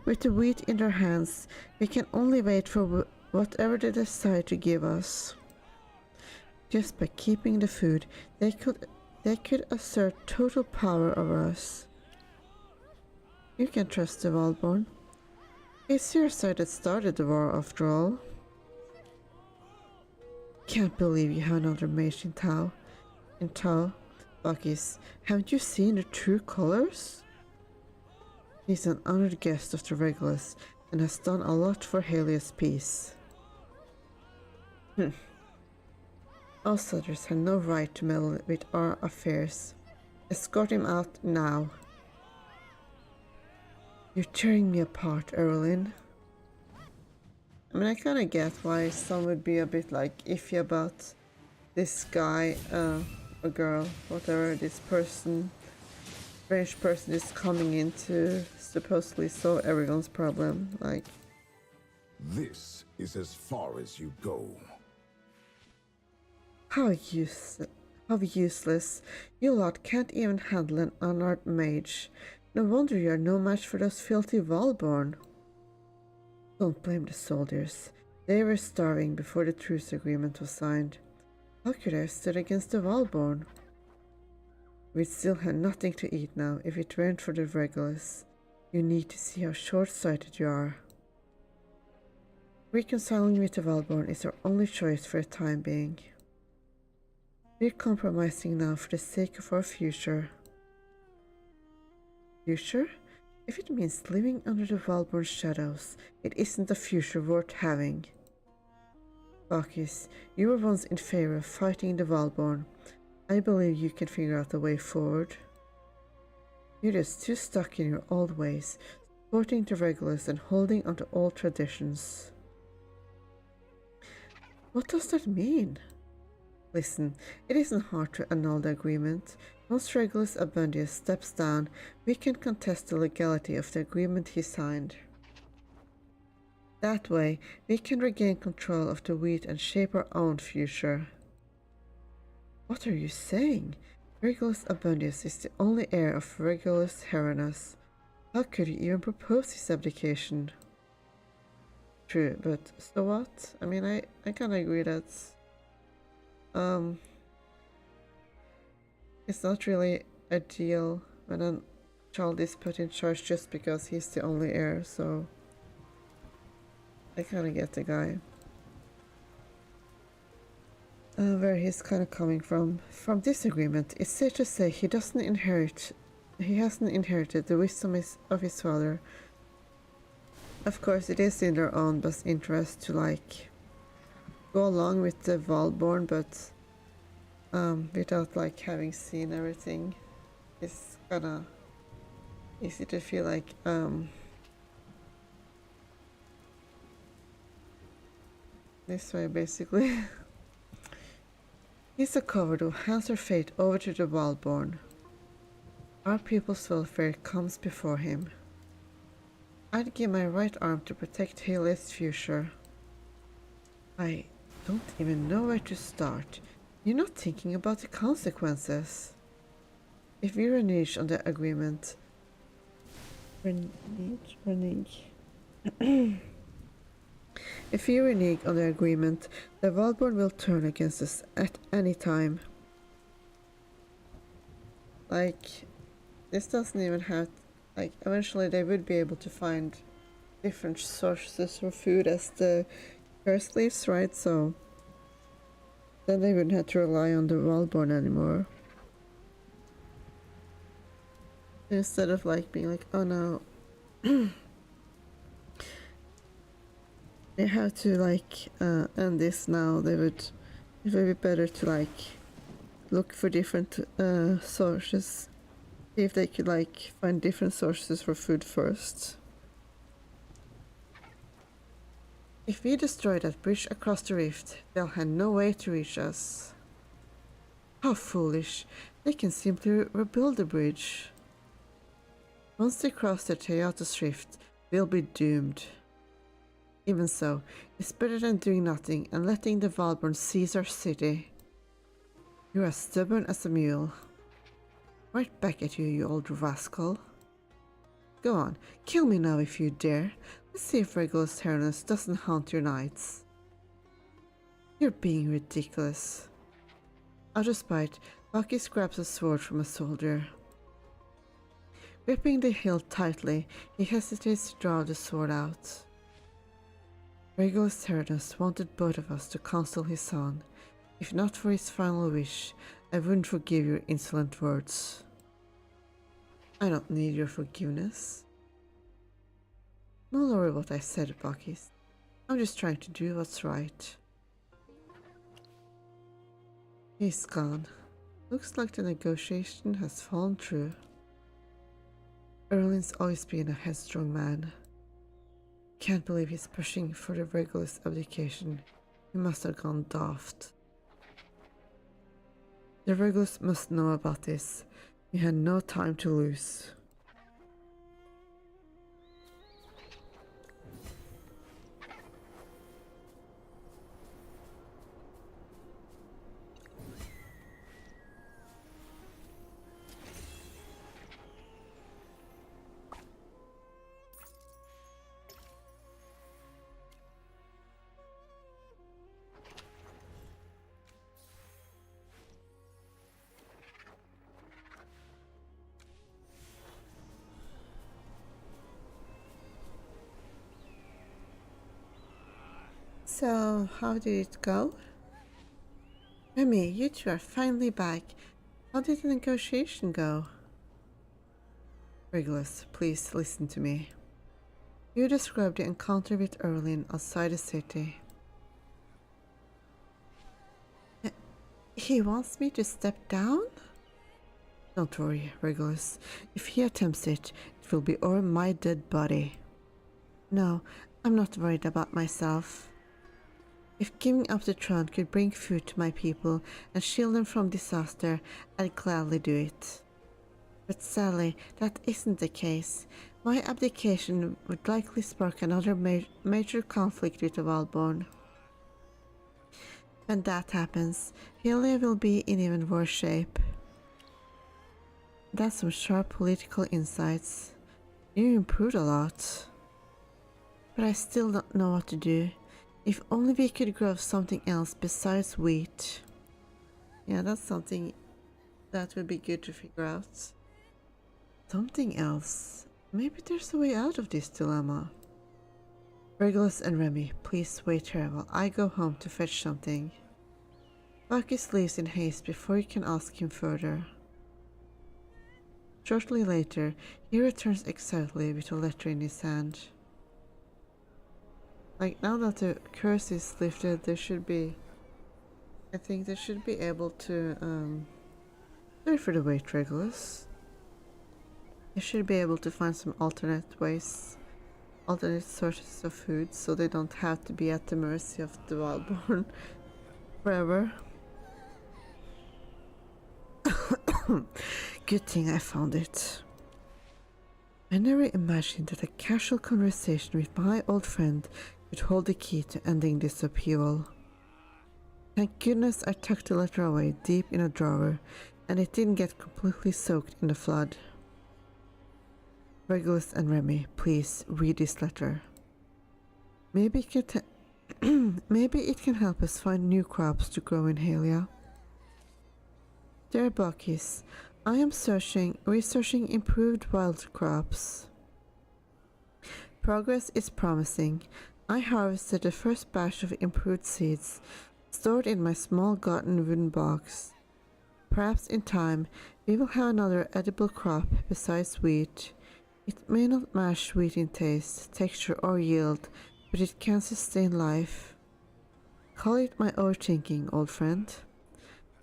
A: With the wheat in their hands, we can only wait for whatever they decide to give us. Just by keeping the food, they could assert total power over us. You can trust the Wildborn. It's your side that started the war after all. Can't believe you have another mage in tow. Buckies, haven't you seen the true colors? He's an honored guest of the Regulus and has done a lot for Helios' peace. Outsiders have no right to meddle with our affairs. Escort him out now. You're tearing me apart, Erlin. I mean, I kinda get why some would be a bit like iffy about this guy, or girl, whatever, this person, strange person is coming in to supposedly solve everyone's problem, like...
B: This is as far as you go.
A: How useless. You lot can't even handle an unarmed mage. No wonder you're no match for those filthy Wildborn. Don't blame the soldiers. They were starving before the truce agreement was signed. How could I have stood against the Wildborn? We'd still have nothing to eat now if it weren't for the Regulus. You need to see how short-sighted you are. Reconciling with the Wildborn is our only choice for the time being. We're compromising now for the sake of our future. Future? If it means living under the Wildborn shadows, it isn't a future worth having. Bakis, you were once in favor of fighting the Wildborn. I believe you can figure out a way forward. You're just too stuck in your old ways, supporting the Regulus and holding onto old traditions. What does that mean? Listen, it isn't hard to annul the agreement. Once Regulus Abundius steps down, we can contest the legality of the agreement he signed. That way, we can regain control of the wheat and shape our own future. What are you saying? Regulus Abundius is the only heir of Regulus Heranus. How could you even propose his abdication? True, but so what? I mean, I kinda agree that it's not really ideal when a child is put in charge just because he's the only heir, so I kinda get the guy. Where he's kinda coming from. From this agreement, it's safe to say he hasn't inherited the wisdom of his father. Of course, it is in their own best interest to like go along with the Wildborn, but without like having seen everything, it's kinda easy to feel like this way basically. He's a coward who hands her fate over to the Wildborn. Our people's welfare comes before him. I'd give my right arm to protect Helios' future. I don't even know where to start. You're not thinking about the consequences. If we renege on the agreement... If we renege on the agreement, the Wildborn will turn against us at any time. Like, this doesn't even have... Like, eventually they would be able to find different sources for food as the curse leaves, right? So then they wouldn't have to rely on the Wildborn anymore. Instead of like being like, oh no, they have to like end this now. It would be better to like look for different sources. See if they could like find different sources for food first. If we destroy that bridge across the rift, they'll have no way to reach us. How foolish. They can simply rebuild the bridge. Once they cross the Theatus rift, we'll be doomed. Even so, it's better than doing nothing and letting the Wildborn seize our city. You're as stubborn as a mule. Right back at you, you old rascal. Go on, kill me now if you dare. Let's see if Regulus Tyrannus doesn't haunt your nights. You're being ridiculous. Out of spite, Bacchus grabs a sword from a soldier. Gripping the hilt tightly, he hesitates to draw the sword out. Regulus Tyrannus wanted both of us to console his son. If not for his final wish, I wouldn't forgive your insolent words. I don't need your forgiveness. Not worry what I said, Bacchus. I'm just trying to do what's right. He's gone. Looks like the negotiation has fallen through. Erlin's always been a headstrong man. Can't believe he's pushing for the Regulus abdication. He must have gone daft. The Regulus must know about this. We had no time to lose. So, how did it go? Remy, you two are finally back. How did the negotiation go? Regulus, please listen to me. You described the encounter with Erlin outside the city. He wants me to step down? Don't worry, Regulus. If he attempts it, it will be over my dead body. No, I'm not worried about myself. If giving up the throne could bring food to my people and shield them from disaster, I'd gladly do it. But sadly, that isn't the case. My abdication would likely spark another major conflict with the Wildborn. When that happens, Helia will be in even worse shape. That's some sharp political insights. You improved a lot. But I still don't know what to do. If only we could grow something else besides wheat. Yeah, that's something that would be good to figure out. Something else. Maybe there's a way out of this dilemma. Regulus and Remy, please wait here while I go home to fetch something. Bacchus leaves in haste before you can ask him further. Shortly later, he returns excitedly with a letter in his hand. Like, now that the curse is lifted, there should be... I think they should be able to, sorry for the wait, Regulus. They should be able to find some alternate ways, alternate sources of food, so they don't have to be at the mercy of the Wildborn forever. Good thing I found it. I never imagined that a casual conversation with my old friend would hold the key to ending this upheaval. Thank goodness I tucked the letter away deep in a drawer, and it didn't get completely soaked in the flood. Regulus and Remy, please read this letter. Maybe it can help us find new crops to grow in Helia. Dear Bacchus, I am researching improved wild crops. Progress is promising. I harvested the first batch of improved seeds, stored in my small garden wooden box. Perhaps in time, we will have another edible crop besides wheat. It may not match wheat in taste, texture, or yield, but it can sustain life. Call it my overthinking, old friend.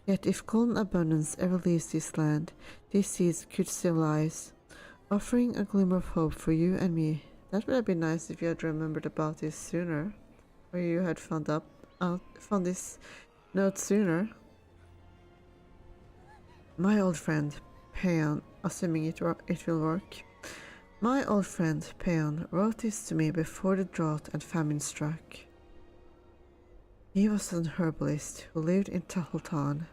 A: Yet if golden abundance ever leaves this land, these seeds could civilize, offering a glimmer of hope for you and me. That would have been nice if you had remembered about this sooner, or you had found this note sooner. My old friend, Peon, assuming it will work. My old friend, Peon, wrote this to me before the drought and famine struck. He was an herbalist who lived in Tahltan.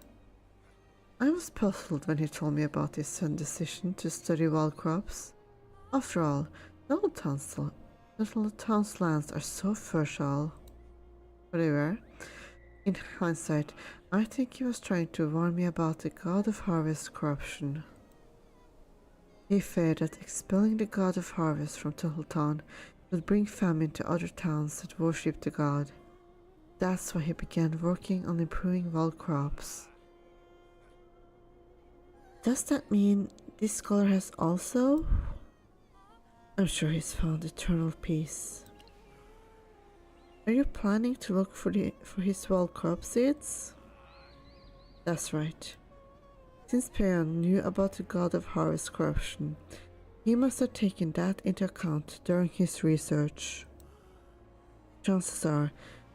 A: I was puzzled when he told me about his sudden decision to study wild crops. After all, Little town's lands are so fertile. Whatever. In hindsight, I think he was trying to warn me about the god of harvest corruption. He feared that expelling the god of harvest from Town would bring famine to other towns that worshipped the god. That's why he began working on improving wild crops. Does that mean this scholar has also? I'm sure he's found eternal peace. Are you planning to look for his wild crop seeds? That's right. Since Peon knew about the god of harvest corruption, he must have taken that into account during his research. Chances are,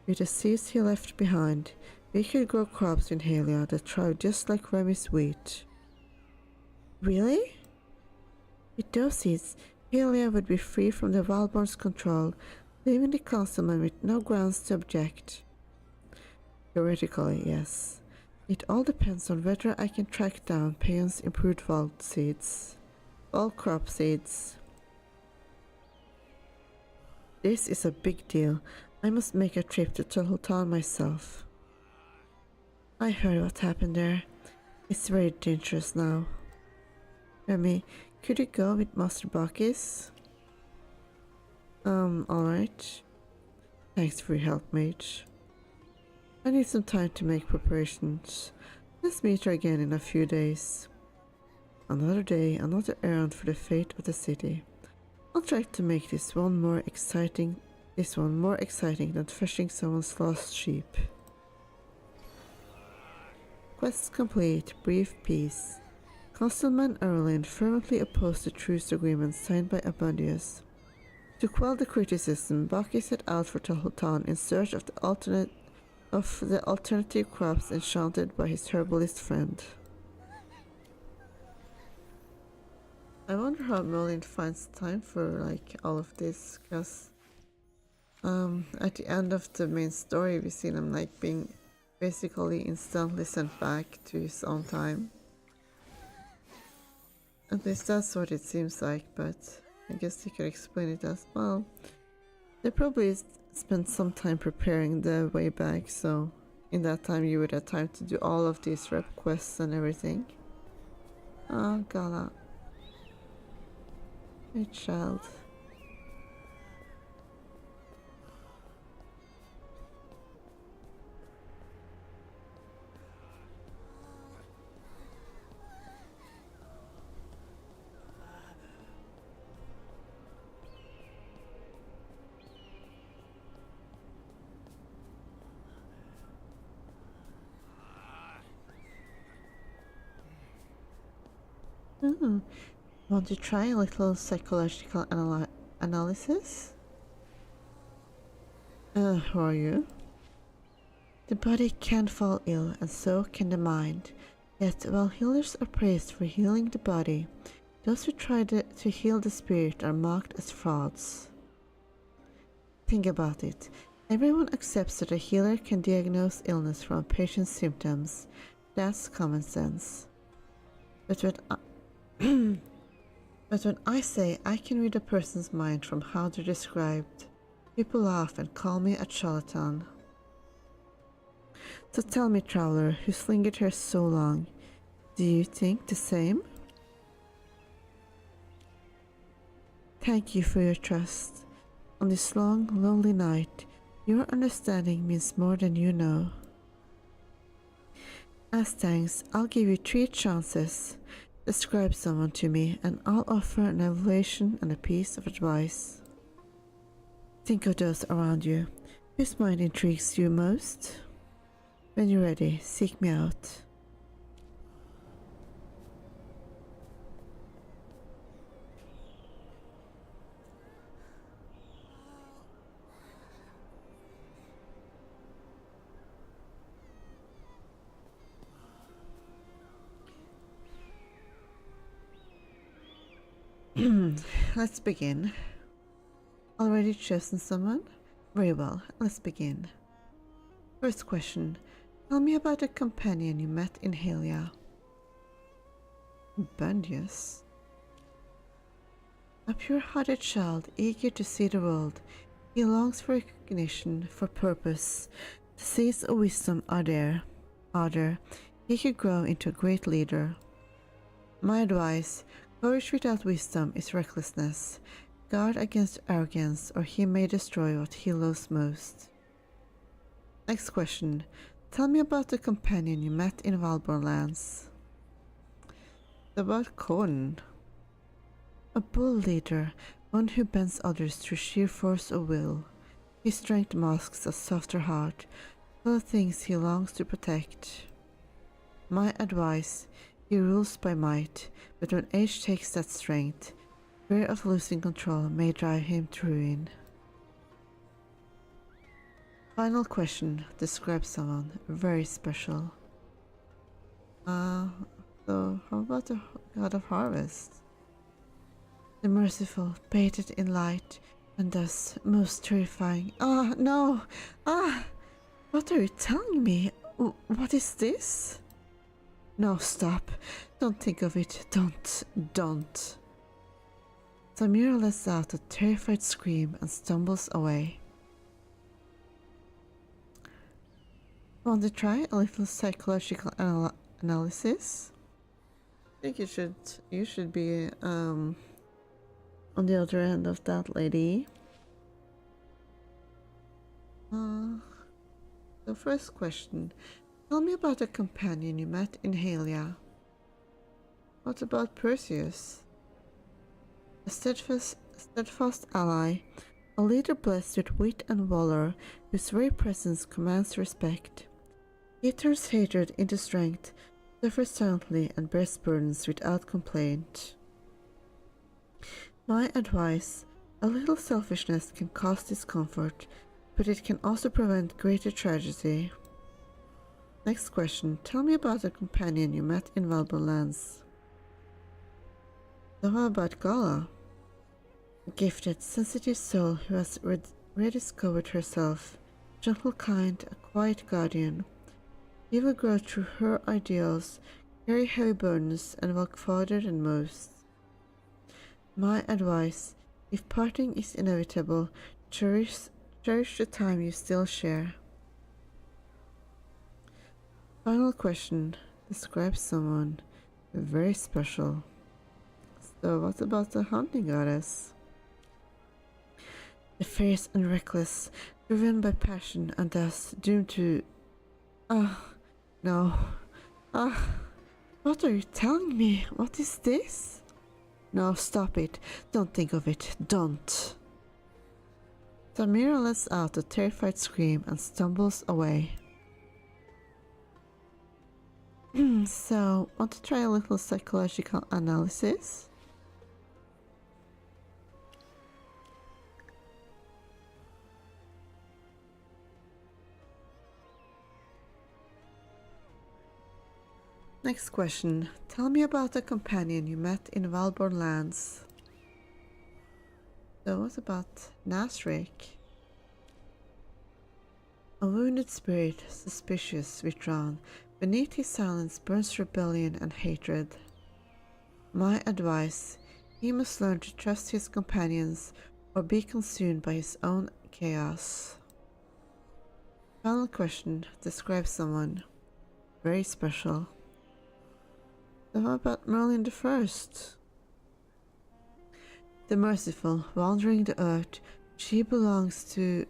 A: with the seeds he left behind, we could grow crops in Halia that thrive just like Remy's wheat. Really? With those seeds, Halia would be free from the Wildborn's control, leaving the councilman with no grounds to object. Theoretically, yes. It all depends on whether I can track down Peon's improved wild seeds. All crop seeds. This is a big deal. I must make a trip to Town myself. I heard what happened there. It's very dangerous now. Remy, could you go with Master Bakis? Alright. Thanks for your help, mate. I need some time to make preparations. Let's meet her again in a few days. Another day, another errand for the fate of the city. I'll try to make this one more exciting than fetching someone's lost sheep. Quest complete. Brief peace. Councilman Erlin fervently opposed the truce agreement signed by Abundius. To quell the criticism, Baki set out for Town in search of the alternative crops enchanted by his herbalist friend. I wonder how Merlin finds time for like all of this, because at the end of the main story we see him like being basically instantly sent back to his own time. At least that's what it seems like, but I guess you could explain it as well. They probably spent some time preparing the way back, so in that time you would have time to do all of these rep quests and everything. Oh, Gala. My child. Want to try a little psychological analysis? Who are you? The body can fall ill, and so can the mind. Yet, while healers are praised for healing the body, those who try to heal the spirit are mocked as frauds. Think about it. Everyone accepts that a healer can diagnose illness from a patient's symptoms. That's common sense. But when I say I can read a person's mind from how they're described, people laugh and call me a charlatan. So tell me, traveler, who's lingered here so long, do you think the same? Thank you for your trust. On this long, lonely night, your understanding means more than you know. As thanks, I'll give you 3 chances. Describe someone to me, and I'll offer an evaluation and a piece of advice. Think of those around you. Whose mind intrigues you most? When you're ready, seek me out. Let's begin. Already chosen someone? Very well, let's begin. First question. Tell me about a companion you met in Halia. Bundius? A pure-hearted child, eager to see the world, he longs for recognition, for purpose. The seeds of wisdom are there. He could grow into a great leader. My advice: courage without wisdom is recklessness. Guard against arrogance, or he may destroy what he loves most. Next question. Tell me about the companion you met in Valborn Lands. About Corn. A bull leader, one who bends others through sheer force of will. His strength masks a softer heart, full of things he longs to protect. My advice: he rules by might, but when age takes that strength, fear of losing control may drive him to ruin. Final question. Describe someone very special. So how about the God of Harvest? The merciful, bathed in light, and thus most terrifying. Ah, no! Ah! What are you telling me? What is this? No, stop. Don't think of it. Don't. Samira lets out a terrified scream and stumbles away. Want to try a little psychological analysis? I think you should be on the other end of that lady. The first question. Tell me about a companion you met in Halia. What about Perseus? A steadfast ally, a leader blessed with wit and valor, whose very presence commands respect. He turns hatred into strength, suffers silently, and bears burdens without complaint. My advice: a little selfishness can cause discomfort, but it can also prevent greater tragedy. Next question. Tell me about a companion you met in Valborn Lands. So how about Gala? A gifted, sensitive soul who has rediscovered herself, gentle, kind, a quiet guardian. He will grow through her ideals, carry heavy burdens, and walk farther than most. My advice: if parting is inevitable, cherish the time you still share. Final question. Describe someone very special. So what about the hunting goddess? The fierce and reckless, driven by passion and thus doomed to... no. What are you telling me? What is this? No, stop it. Don't think of it. Don't. Samira lets out a terrified scream and stumbles away. So, want to try a little psychological analysis? Next question. Tell me about a companion you met in Valborn Lands. So what about Nasrik? A wounded spirit, suspicious, withdrawn. Beneath his silence burns rebellion and hatred. My advice: he must learn to trust his companions or be consumed by his own chaos. Final question. Describe someone very special. So how about Merlin the First? The merciful, wandering the earth, she belongs to...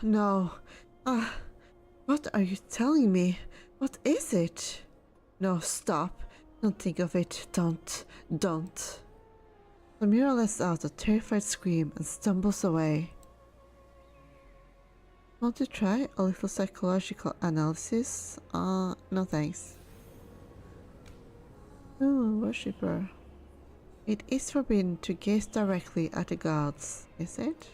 A: no. What are you telling me? What is it? No, stop. Don't think of it. Don't. Samira lets out a terrified scream and stumbles away. Want to try a little psychological analysis? No thanks. Ooh, worshipper. It is forbidden to gaze directly at the gods, is it?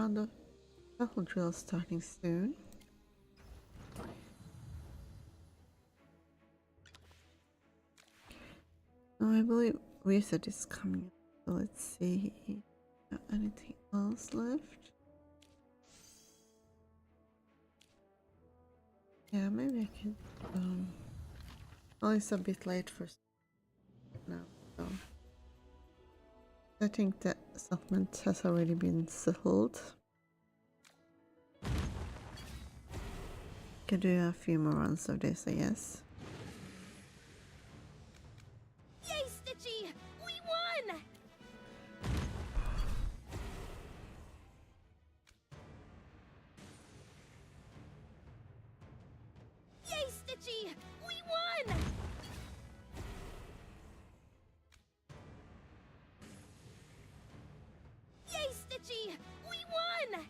A: round of battle drill starting soon. Oh, I believe Reset is coming up, so let's see if we have anything else left. Yeah, maybe I can. Well, it's a bit late for now, so I think the settlement has already been settled. Could do a few more runs of this, I guess.
G: Yay, Stitchy! We won! Yay, Stitchy! We won! Yay, Stitchy! We won!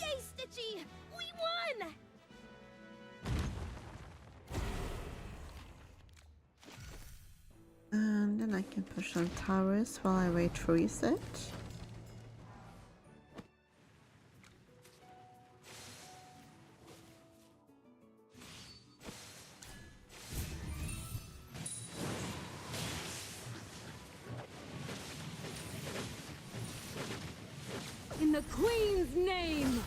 G: Yay, Stitchy! We won!
A: And then I can push on towers while I wait for reset.
I: In the Queen's name!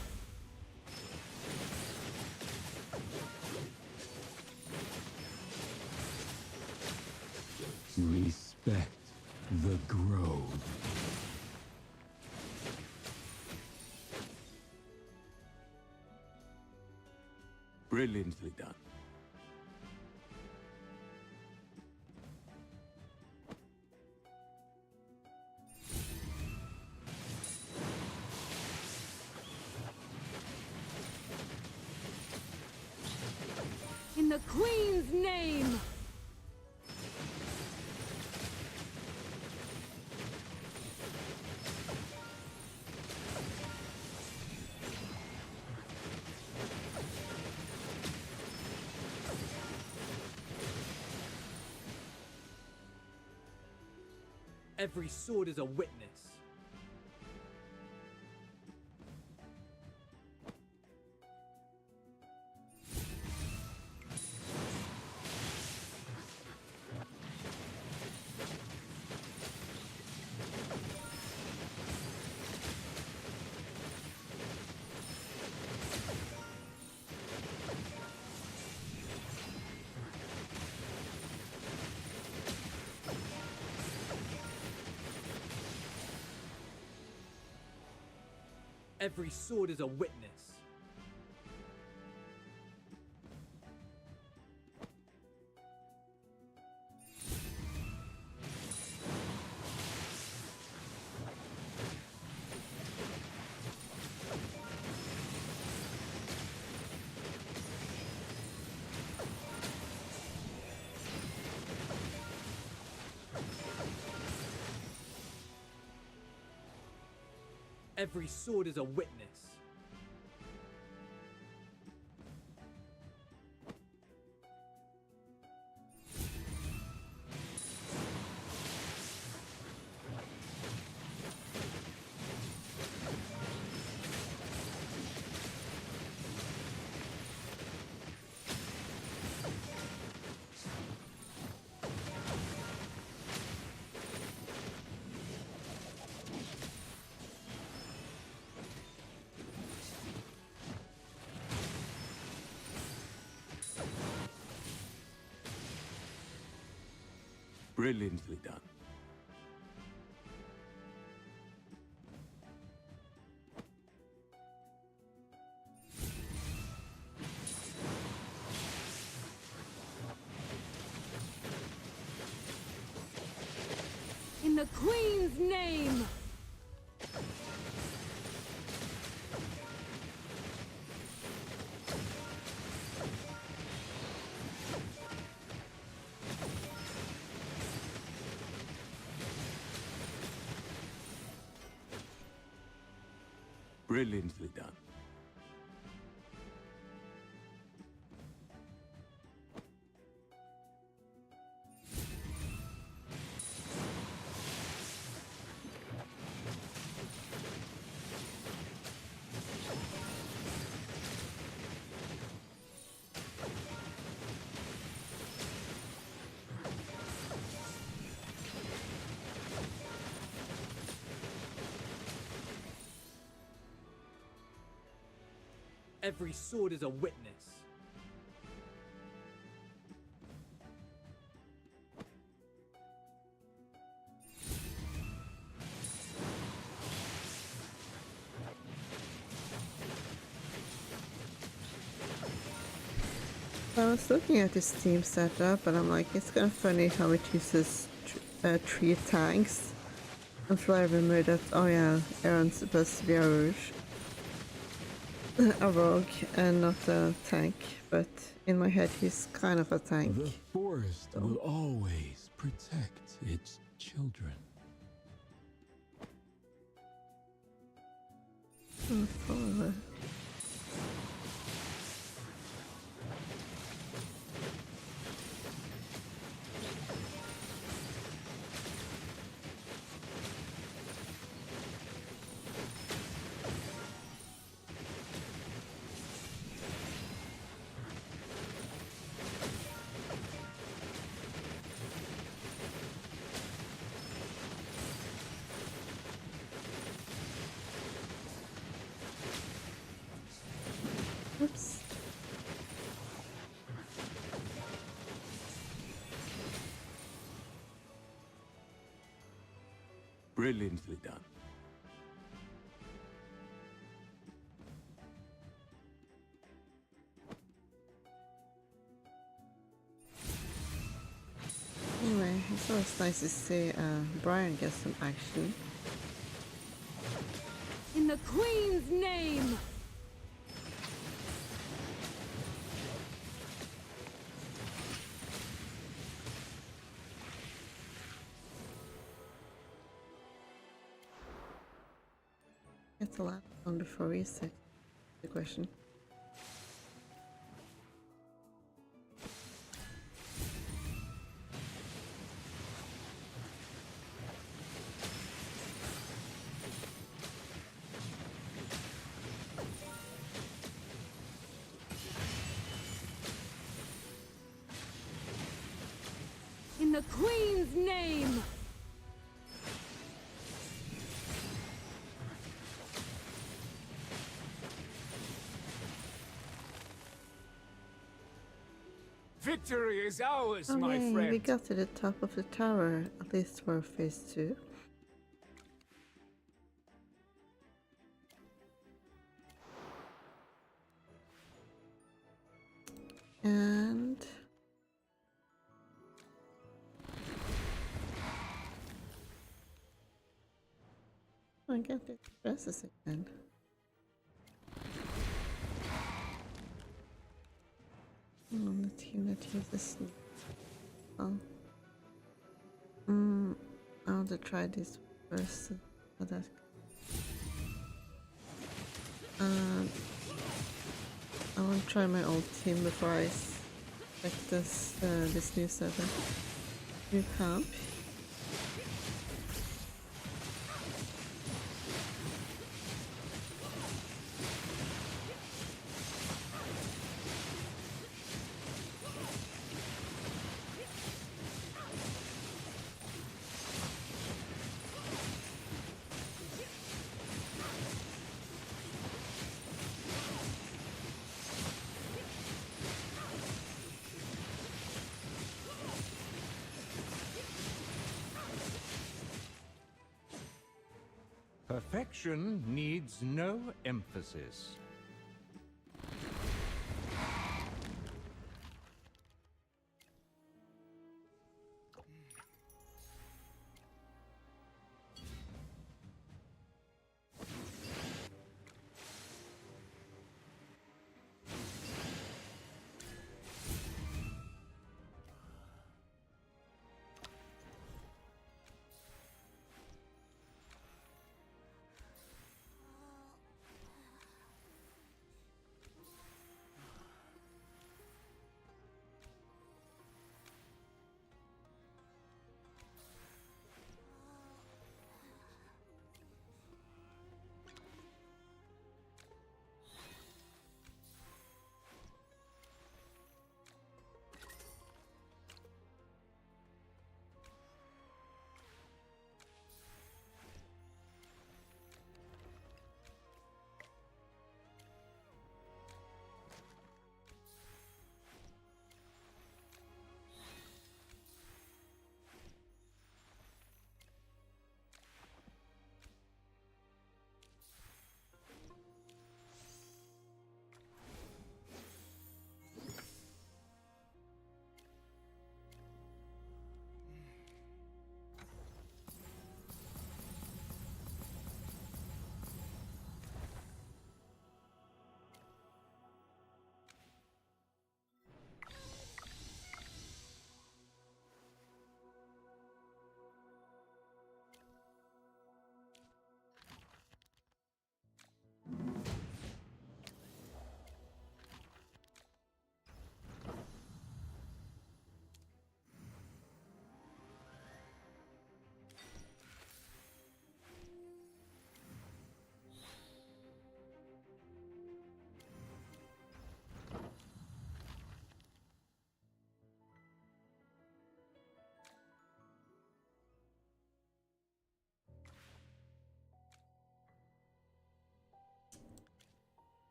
J: Respect the grove.
B: Brilliantly done.
I: In the Queen's name!
F: Every sword is a witness. Every sword is a witness. Every sword is a witness.
B: Brilliantly done.
I: In the Queen's name!
B: Brilliantly done.
F: Every sword is a witness.
A: I was looking at this team setup and I'm like, it's kind of funny how it uses 3 tanks. Until I remember that, oh yeah, Aaron's supposed to be a rouge. A rogue and not a tank, but in my head he's kind of a tank.
J: The forest will always protect its children.
A: Forward. Oops.
J: Brilliantly done.
A: Anyway, it's always nice to see Brian get some action.
I: In the Queen's name!
A: Get the last one before we say the question.
I: In the Queen's name!
E: Victory is ours,
A: Oh
E: my
A: yay,
E: friend.
A: we got to the top of the tower, at least for phase 2. And I got the dresses again. On the team that uses oh. I want to try this first. That I want to try my old team before I select this new setup. New comp.
H: Perfection needs no emphasis.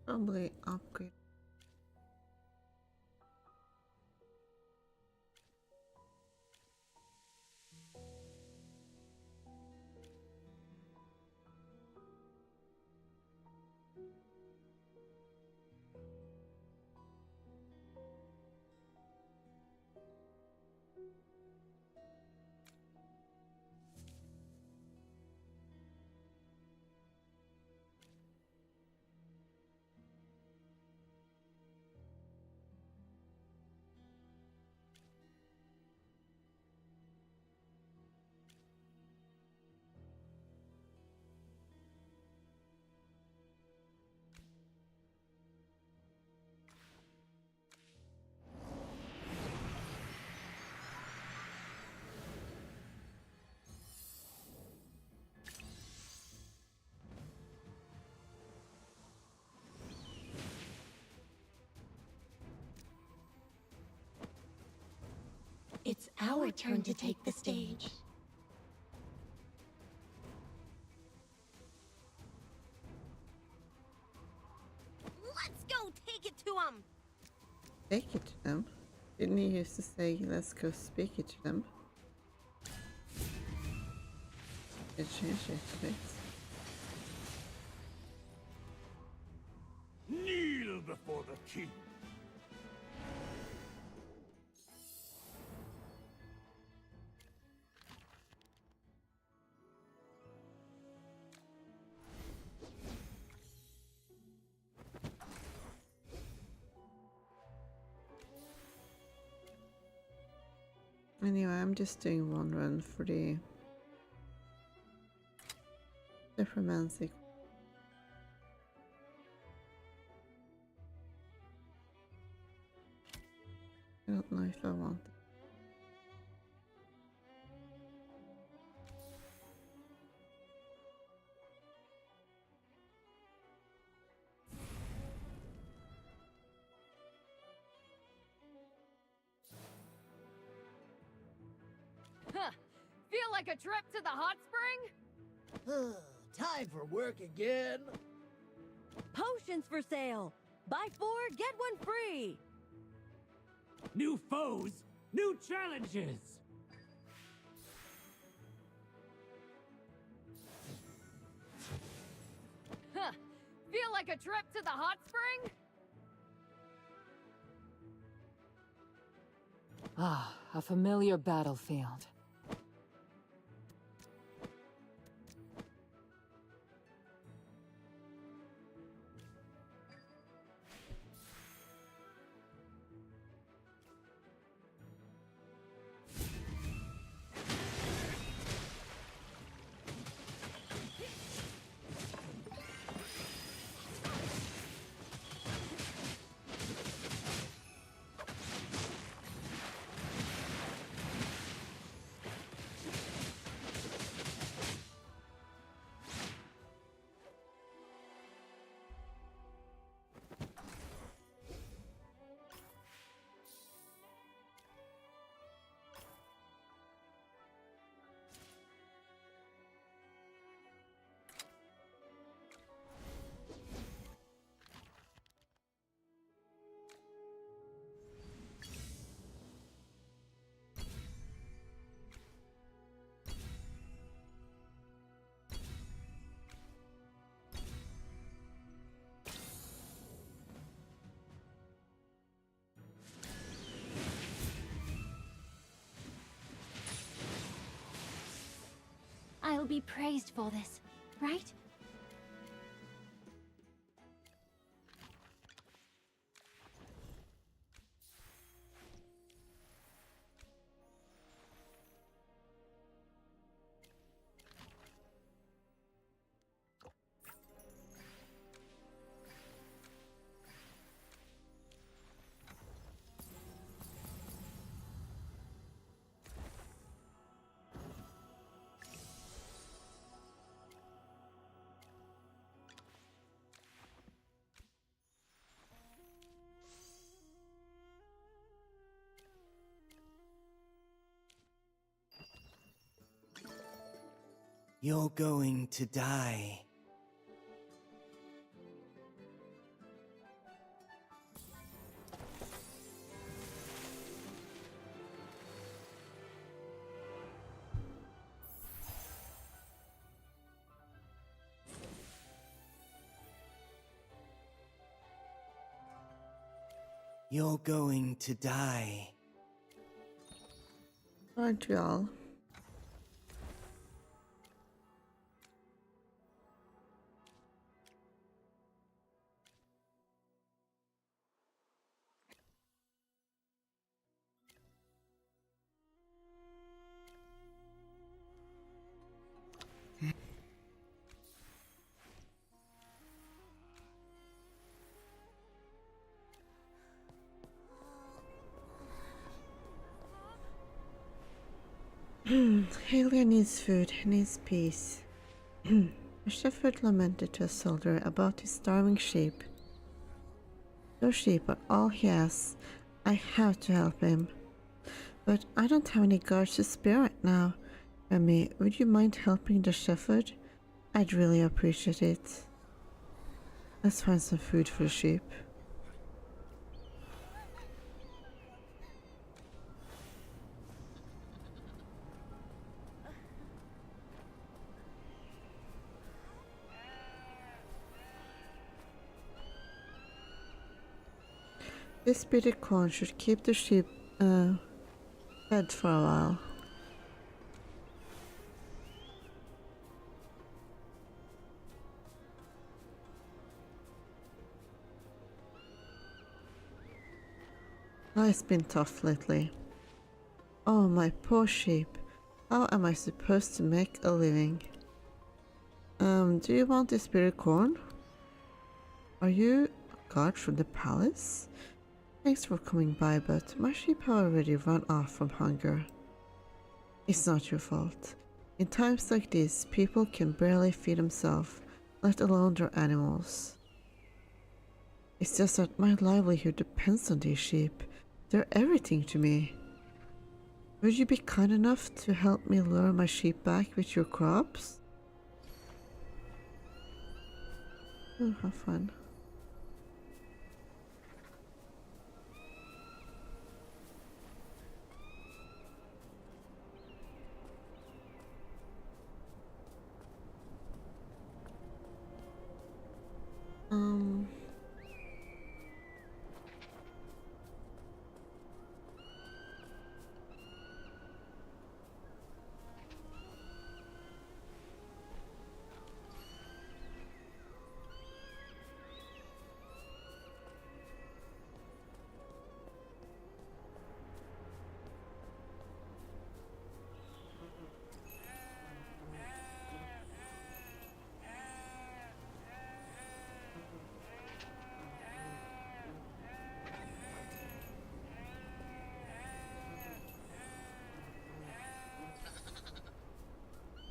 A: Probably upgrade.
G: It's our turn to take the stage.
I: Let's go take it to him!
A: Take it to them. Didn't you used to say, let's go speak it to them? It changed it a bit.
B: Kneel before the king.
A: Anyway, I'm just doing one run for the Necromancy. I don't know if I want it.
I: Huh. Feel like a trip to the hot spring?
E: Time for work again.
I: Potions for sale! Buy 4, get 1 free!
F: New foes, new challenges.
I: Huh. Feel like a trip to the hot spring?
K: Ah, a familiar battlefield.
G: I'll be praised for this, right?
C: You're going to die. You're going to die.
A: Aren't we all? Halia needs food, needs peace. A shepherd lamented to a soldier about his starving sheep. Those sheep are all he has. I have to help him. But I don't have any guards to spare right now. Remy, would you mind helping the shepherd? I'd really appreciate it. Let's find some food for the sheep. This bitter corn should keep the sheep fed for a while. Life's been tough lately. Oh, my poor sheep. How am I supposed to make a living? Do you want this bitter corn? Are you a guard from the palace? Thanks for coming by, but my sheep have already run off from hunger. It's not your fault. In times like this, people can barely feed themselves, let alone their animals. It's just that my livelihood depends on these sheep. They're everything to me. Would you be kind enough to help me lure my sheep back with your crops? Oh, have fun.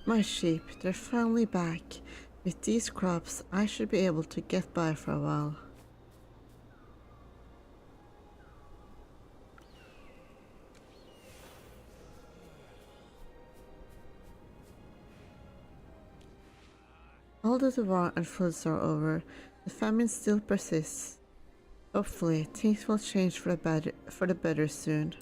A: My sheep, they're finally back. With these crops, I should be able to get by for a while. Although the war and floods are over, the famine still persists. Hopefully, things will change for the better soon.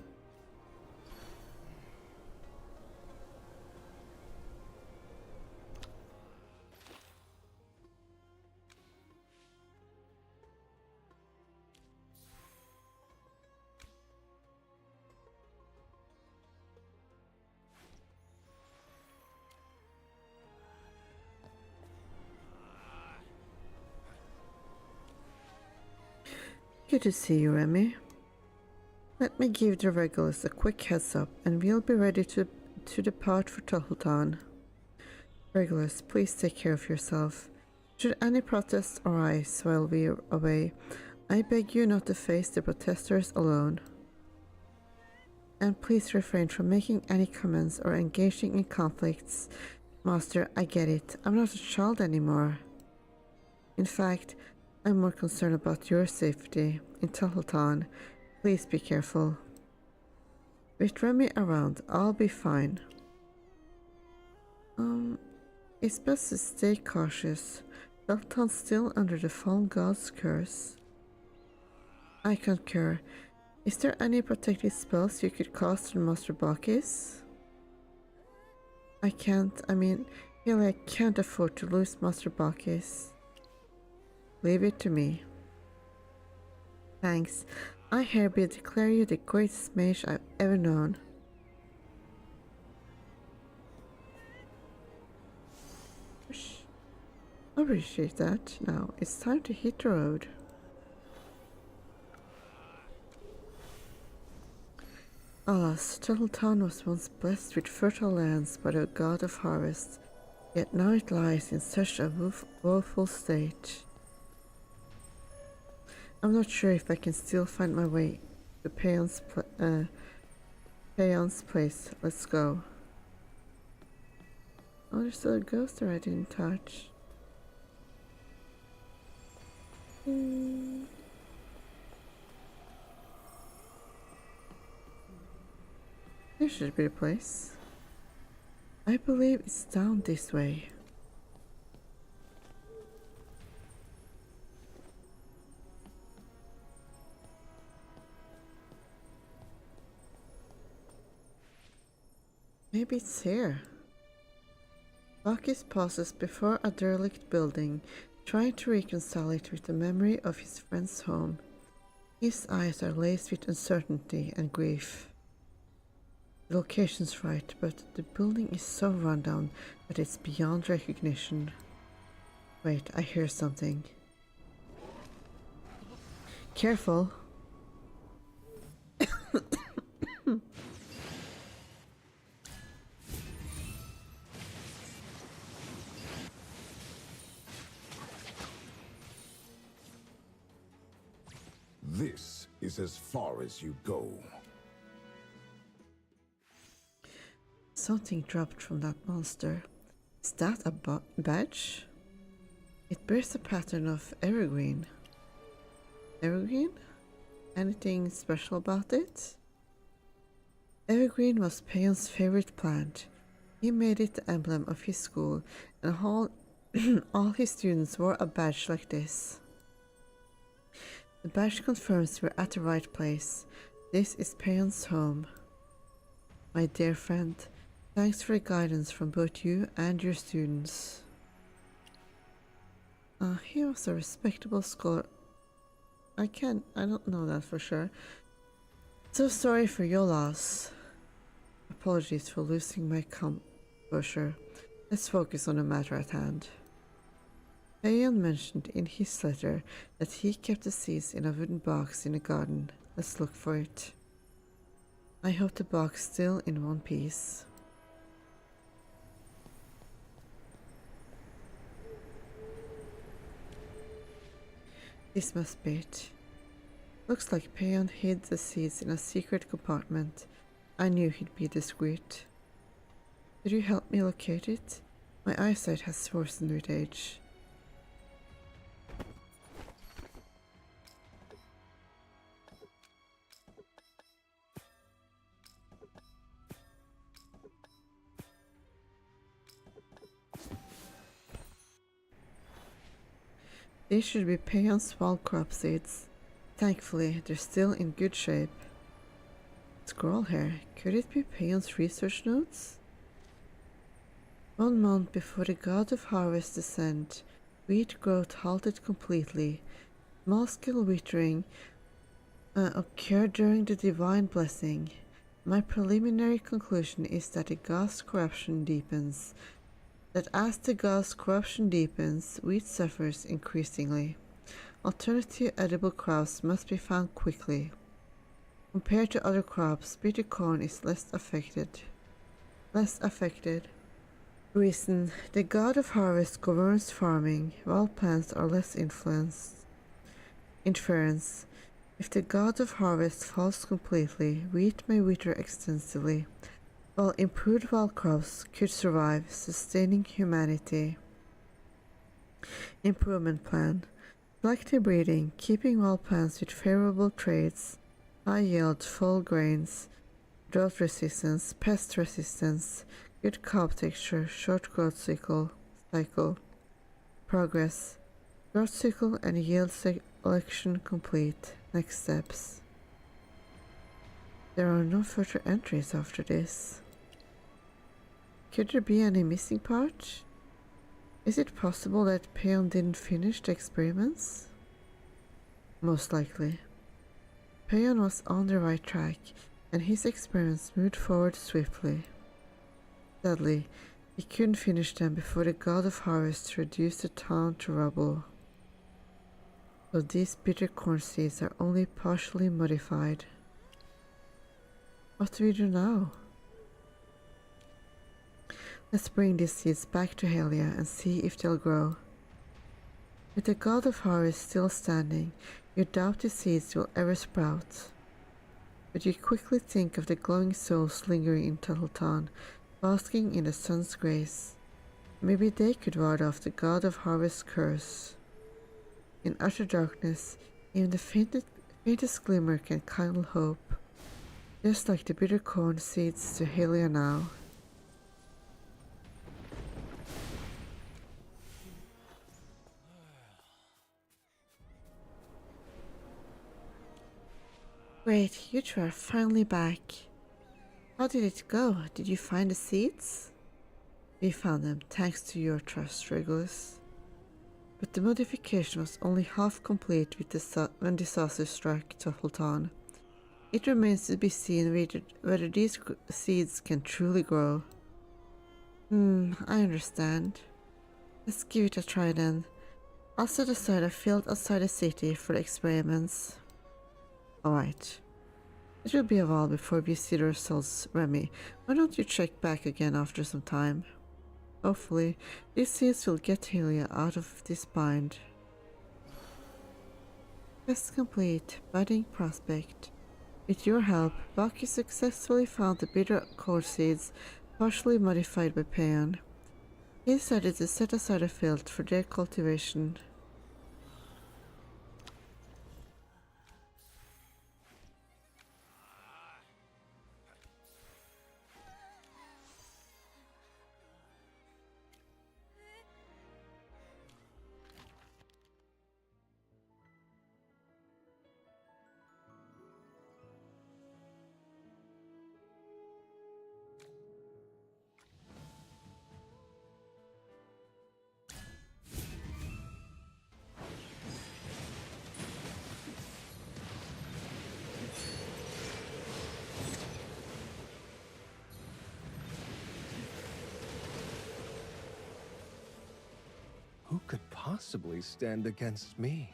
A: Good to see you, Remy. Let me give the regulars a quick heads up and we'll be ready to depart for Tuffleton. Regulars, please take care of yourself. Should any protests arise while we're away, I beg you not to face the protesters alone. And please refrain from making any comments or engaging in conflicts. Master, I get it. I'm not a child anymore. In fact, I'm more concerned about your safety in Tuffleton. Please be careful. With Remy around, I'll be fine. It's best to stay cautious. Tuffleton's still under the Fallen God's curse. I concur. Is there any protective spells you could cast on Master Bakis? I can't afford to lose Master Bakis. Leave it to me. Thanks. I hereby declare you the greatest mage I've ever known. Appreciate that. Now it's time to hit the road. Alas, Town was once blessed with fertile lands by the god of harvest, yet now it lies in such a woeful state. I'm not sure if I can still find my way to Peon's place. Let's go. Oh, there's still a ghost there I didn't touch. There should be a place. I believe it's down this way. Maybe it's here. Bacchus pauses before a derelict building, trying to reconcile it with the memory of his friend's home. His eyes are laced with uncertainty and grief. The location's right, but the building is so rundown that it's beyond recognition. Wait, I hear something. Careful!
B: This is as far as you go.
A: Something dropped from that monster. Is that a badge? It bears a pattern of evergreen. Evergreen? Anything special about it? Evergreen was Peon's favorite plant. He made it the emblem of his school, and all his students wore a badge like this. The badge confirms we're at the right place. This is Peon's home. My dear friend, thanks for the guidance from both you and your students. He was a respectable scholar. I don't know that for sure. So sorry for your loss. Apologies for losing my composure. Let's focus on the matter at hand. Peon mentioned in his letter that he kept the seeds in a wooden box in the garden. Let's look for it. I hope the box is still in one piece. This must be it. Looks like Peon hid the seeds in a secret compartment. I knew he'd be discreet. Could you help me locate it? My eyesight has worsened with age. These should be Peon's wild crop seeds. Thankfully, they're still in good shape. Scroll hair. Could it be Peon's research notes? 1 month before the god of harvest descent, wheat growth halted completely. Small-scale withering occurred during the divine blessing. My preliminary conclusion is that the god's corruption deepens. That as the god's corruption deepens, wheat suffers increasingly. Alternative edible crops must be found quickly. Compared to other crops, bitter corn is less affected. Reason: the god of harvest governs farming, while plants are less influenced. Inference: if the god of harvest falls completely, wheat may wither extensively, while improved wild crops could survive, sustaining humanity. Improvement plan: selective breeding, keeping wild plants with favorable traits, high yield, full grains, drought resistance, pest resistance, good cob texture, short growth cycle. Progress: growth cycle and yield selection complete. Next steps. There are no further entries after this. Could there be any missing part? Is it possible that Peon didn't finish the experiments? Most likely. Payon was on the right track, and his experiments moved forward swiftly. Sadly, he couldn't finish them before the god of harvest reduced the town to rubble. So these bitter corn seeds are only partially modified. What do we do now? Let's bring these seeds back to Helia and see if they'll grow. With the god of harvest still standing, you doubt the seeds will ever sprout. But you quickly think of the glowing souls lingering in Tuttletown, basking in the sun's grace. Maybe they could ward off the god of harvest's curse. In utter darkness, even the faintest glimmer can kindle hope, just like the bitter corn seeds to Helia now. Great, you two are finally back. How did it go? Did you find the seeds? We found them, thanks to your trust, Regulus. But the modification was only half complete with when disaster struck Tuttletown. It remains to be seen whether these seeds can truly grow. I understand. Let's give it a try then. I'll set aside a field outside the city for the experiments. Alright. It will be a while before we see the results, Remy. Why don't you check back again after some time? Hopefully, these seeds will get Helia out of this bind. Quest complete. Budding prospect. With your help, Baki successfully found the bitter corn seeds, partially modified by Payon. He decided to set aside a field for their cultivation.
E: Who could possibly stand against me?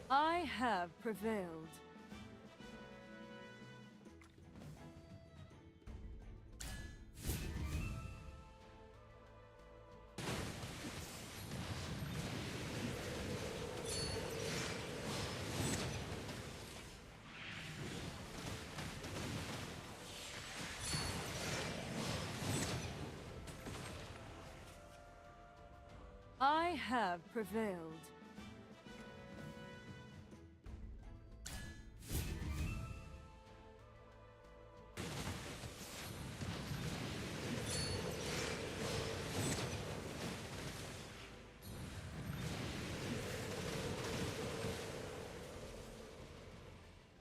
K: I have prevailed. I have prevailed.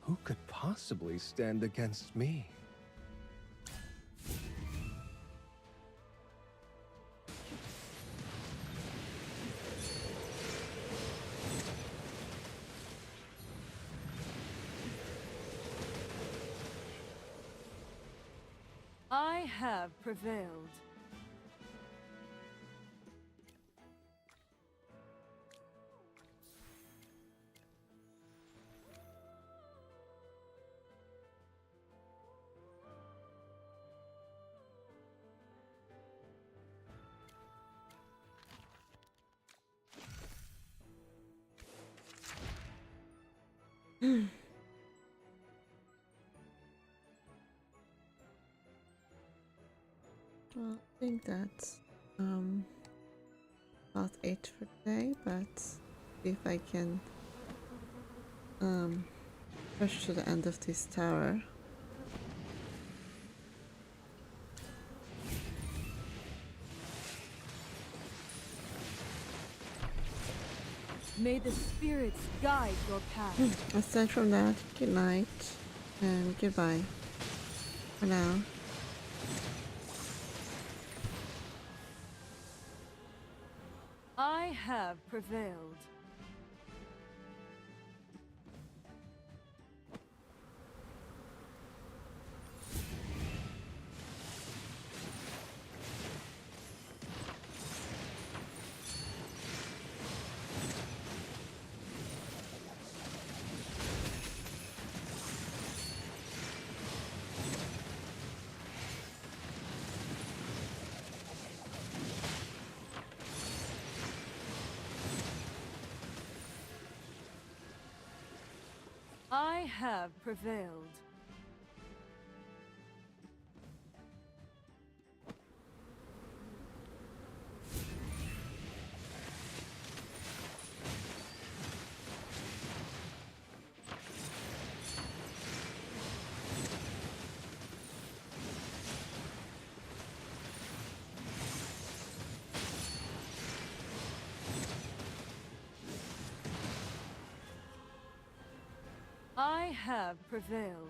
E: Who could possibly stand against me?
K: I have prevailed.
A: Well, I think that's about it for today, but see if I can push to the end of this tower.
K: May the spirits guide your path.
A: Aside from that, good night and goodbye for now.
K: I have prevailed. I have prevailed. I have prevailed.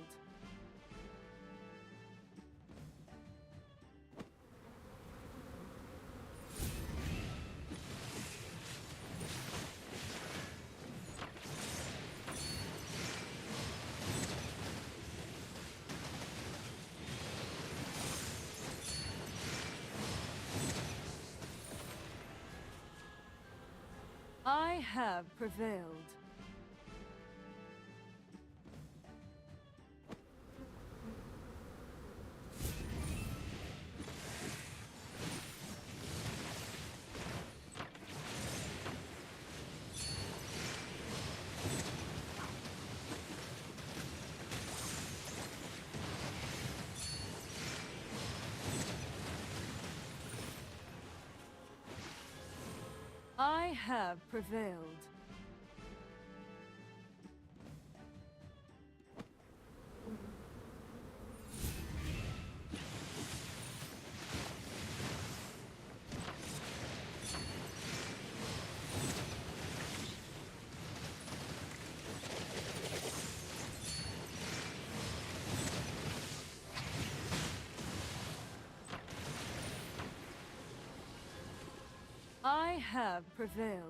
K: I have prevailed. I have prevailed. I have prevailed.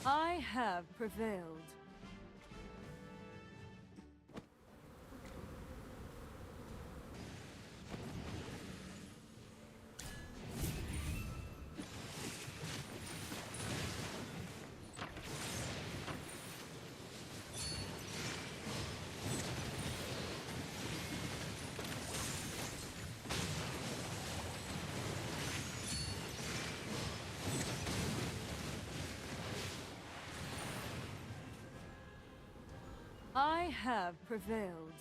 K: I have prevailed. I have prevailed.